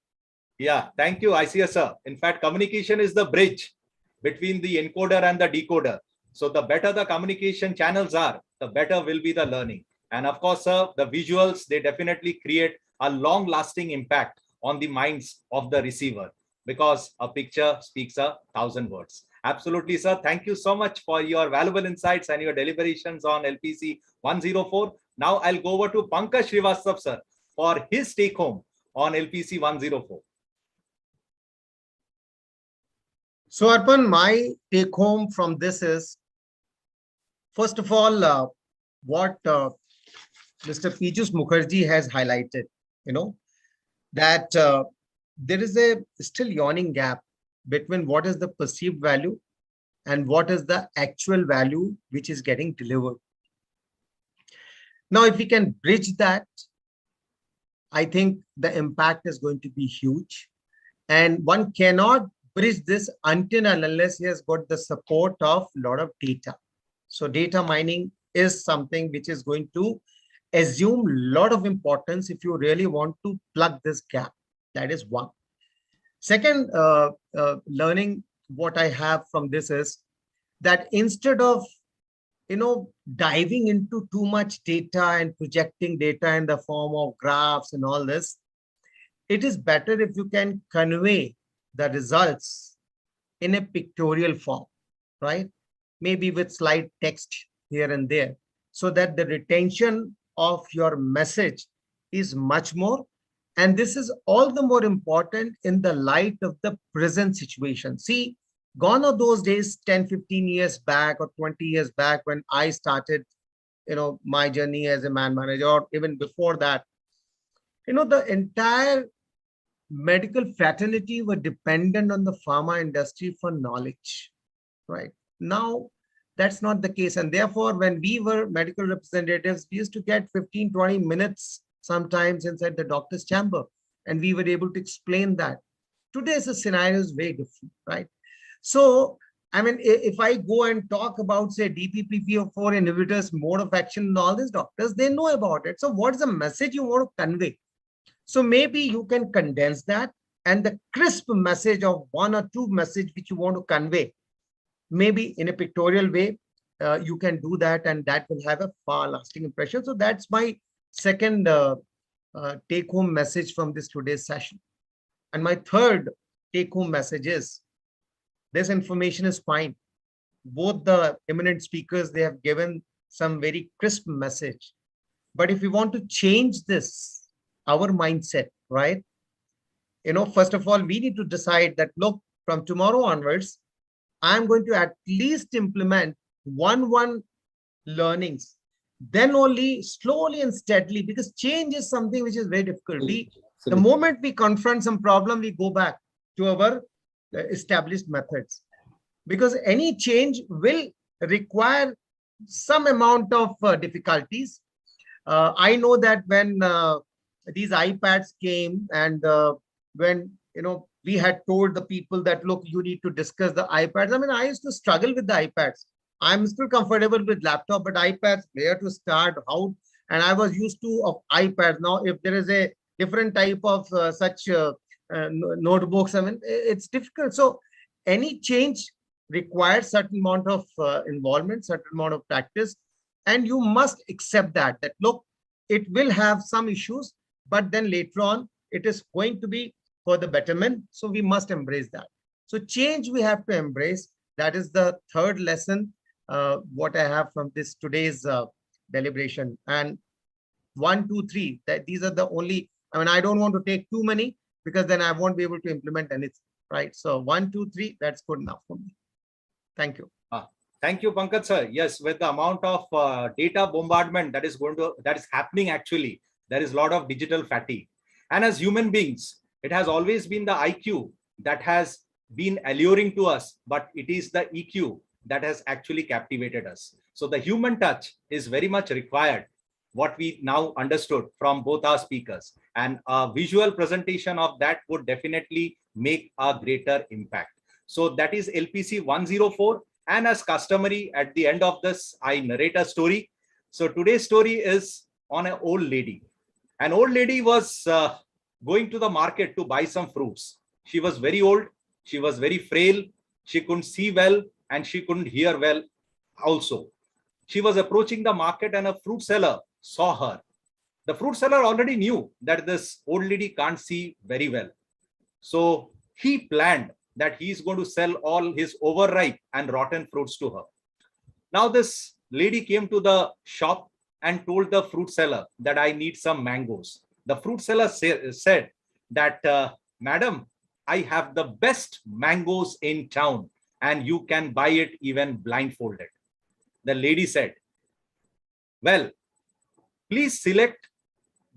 Yeah, thank you, ICS sir. In fact, communication is the bridge between the encoder and the decoder. So the better the communication channels are, the better will be the learning. And of course, sir, the visuals, they definitely create a long-lasting impact on the minds of the receiver, because a picture speaks 1,000 words. Absolutely, sir. Thank you so much for your valuable insights and your deliberations on LPC 104. Now I'll go over to Pankaj Srivastav, sir, for his take home on LPC 104. So Arpan, my take home from this is, first of all, what Mr. Piyush Mukherjee has highlighted, that there is a still yawning gap between what is the perceived value and what is the actual value which is getting delivered. Now, if we can bridge that, I think the impact is going to be huge. And one cannot bridge this until and unless he has got the support of a lot of data. So data mining is something which is going to assume a lot of importance if you really want to plug this gap. That is one. Second, learning what I have from this is that instead of diving into too much data and projecting data in the form of graphs and all this, it is better if you can convey the results in a pictorial form, right? Maybe with slight text here and there, so that the retention of your message is much more. And this is all the more important in the light of the present situation. See, gone are those days 10, 15 years back or 20 years back when I started, my journey as a man manager, or even before that, the entire medical fraternity were dependent on the pharma industry for knowledge, right? Now, that's not the case. And therefore, when we were medical representatives, we used to get 15, 20 minutes sometimes inside the doctor's chamber, and we were able to explain that. Today's scenario is very different, right? So, I mean, if I go and talk about, say, DPP-4 inhibitors, mode of action, and all these doctors, they know about it. So what is the message you want to convey? So maybe you can condense that, and the crisp message of one or two message which you want to convey, maybe in a pictorial way, you can do that, and that will have a far lasting impression. So that's my second take-home message from this today's session. And my third take-home message is, this information is fine. Both the eminent speakers, they have given some very crisp message. But if we want to change this, our mindset, right? First of all, we need to decide that, look, from tomorrow onwards, I'm going to at least implement one learnings. Then only slowly and steadily, because change is something which is very difficult. The moment we confront some problem, we go back to our established methods, because any change will require some amount of difficulties. I know that when these iPads came, and when we had told the people that, look, you need to discuss the iPads. I mean, I used to struggle with the iPads. I'm still comfortable with laptop, but iPads, where to start, how? And I was used to of iPads. Now, if there is a different type of such notebooks, I mean, it's difficult. So any change requires certain amount of involvement, certain amount of practice, and you must accept that look, it will have some issues, but then later on, it is going to be for the betterment. So we must embrace that. So change we have to embrace. That is the third lesson, what I have from this today's deliberation. And 1, 2, 3, that these are the only, I mean, I don't want to take too many, because then I won't be able to implement anything, right? So 1, 2, 3, that's good enough for me. Thank you. Thank you, Pankaj sir. Yes, with the amount of data bombardment that is happening, actually, there is a lot of digital fatigue. And as human beings, it has always been the IQ that has been alluring to us, but it is the EQ that has actually captivated us. So the human touch is very much required, what we now understood from both our speakers, and a visual presentation of that would definitely make a greater impact. So that is LPC-104. And as customary, at the end of this, I narrate a story. So today's story is on an old lady. An old lady was going to the market to buy some fruits. She was very old. She was very frail. She couldn't see well, and she couldn't hear well also. She was approaching the market, and a fruit seller saw her. The fruit seller already knew that this old lady can't see very well. So he planned that he's going to sell all his overripe and rotten fruits to her. Now this lady came to the shop and told the fruit seller that I need some mangoes. The fruit seller said that, Madam, I have the best mangoes in town, and you can buy it even blindfolded. The lady said, well, please select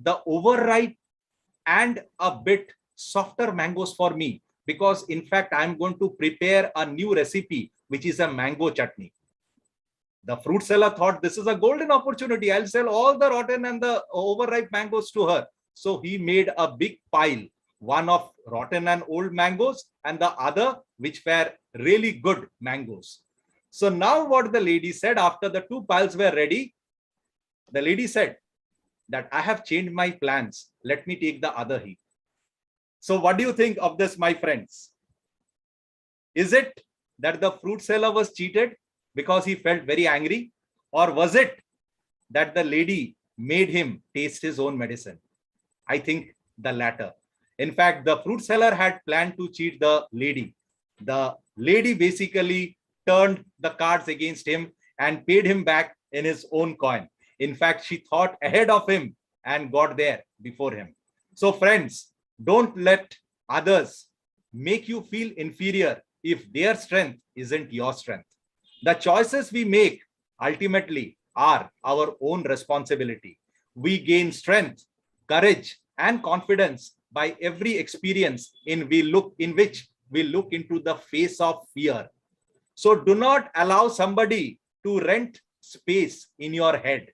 the overripe and a bit softer mangoes for me, because in fact, I'm going to prepare a new recipe, which is a mango chutney. The fruit seller thought, this is a golden opportunity. I'll sell all the rotten and the overripe mangoes to her. So he made a big pile, one of rotten and old mangoes, and the other which were really good mangoes. So now what the lady said, after the two piles were ready, the lady said that I have changed my plans. Let me take the other heap. So what do you think of this, my friends? Is it that the fruit seller was cheated because he felt very angry? Or was it that the lady made him taste his own medicine? I think the latter. In fact, the fruit seller had planned to cheat the lady. The lady basically turned the cards against him and paid him back in his own coin. In fact, she thought ahead of him and got there before him. So friends, don't let others make you feel inferior if their strength isn't your strength. The choices we make ultimately are our own responsibility. We gain strength, courage, and confidence by every experience in which we look into the face of fear. So do not allow somebody to rent space in your head.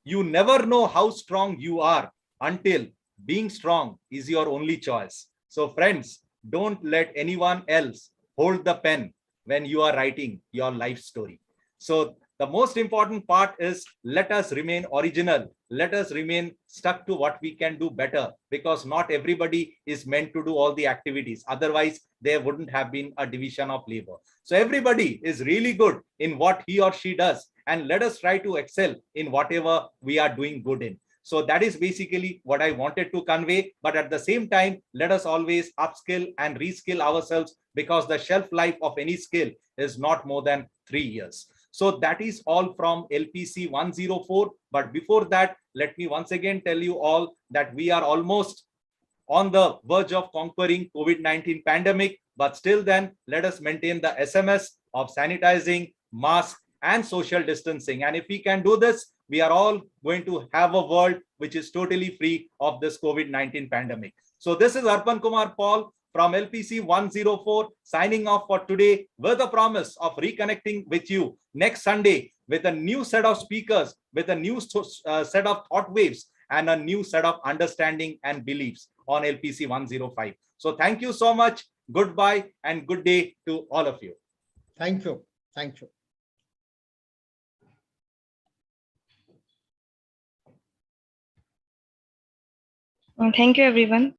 You never know how strong you are until being strong is your only choice. So friends, don't let anyone else hold the pen when you are writing your life story. So the most important part is, let us remain original. Let us remain stuck to what we can do better, because not everybody is meant to do all the activities. Otherwise, there wouldn't have been a division of labor. So everybody is really good in what he or she does, and let us try to excel in whatever we are doing good in. So that is basically what I wanted to convey. But at the same time, let us always upskill and reskill ourselves, because the shelf life of any skill is not more than 3 years. So that is all from LPC 104. But before that, let me once again tell you all that we are almost on the verge of conquering COVID-19 pandemic. But still then, let us maintain the SMS of sanitizing, mask, and social distancing. And if we can do this, we are all going to have a world which is totally free of this COVID-19 pandemic. So this is Arpan Kumar Paul from LPC 104 signing off for today, with a promise of reconnecting with you next Sunday with a new set of speakers, with a new set of thought waves, and a new set of understanding and beliefs on LPC 105. So thank you so much. Goodbye and good day to all of you. Thank you. Thank you. Thank you, everyone.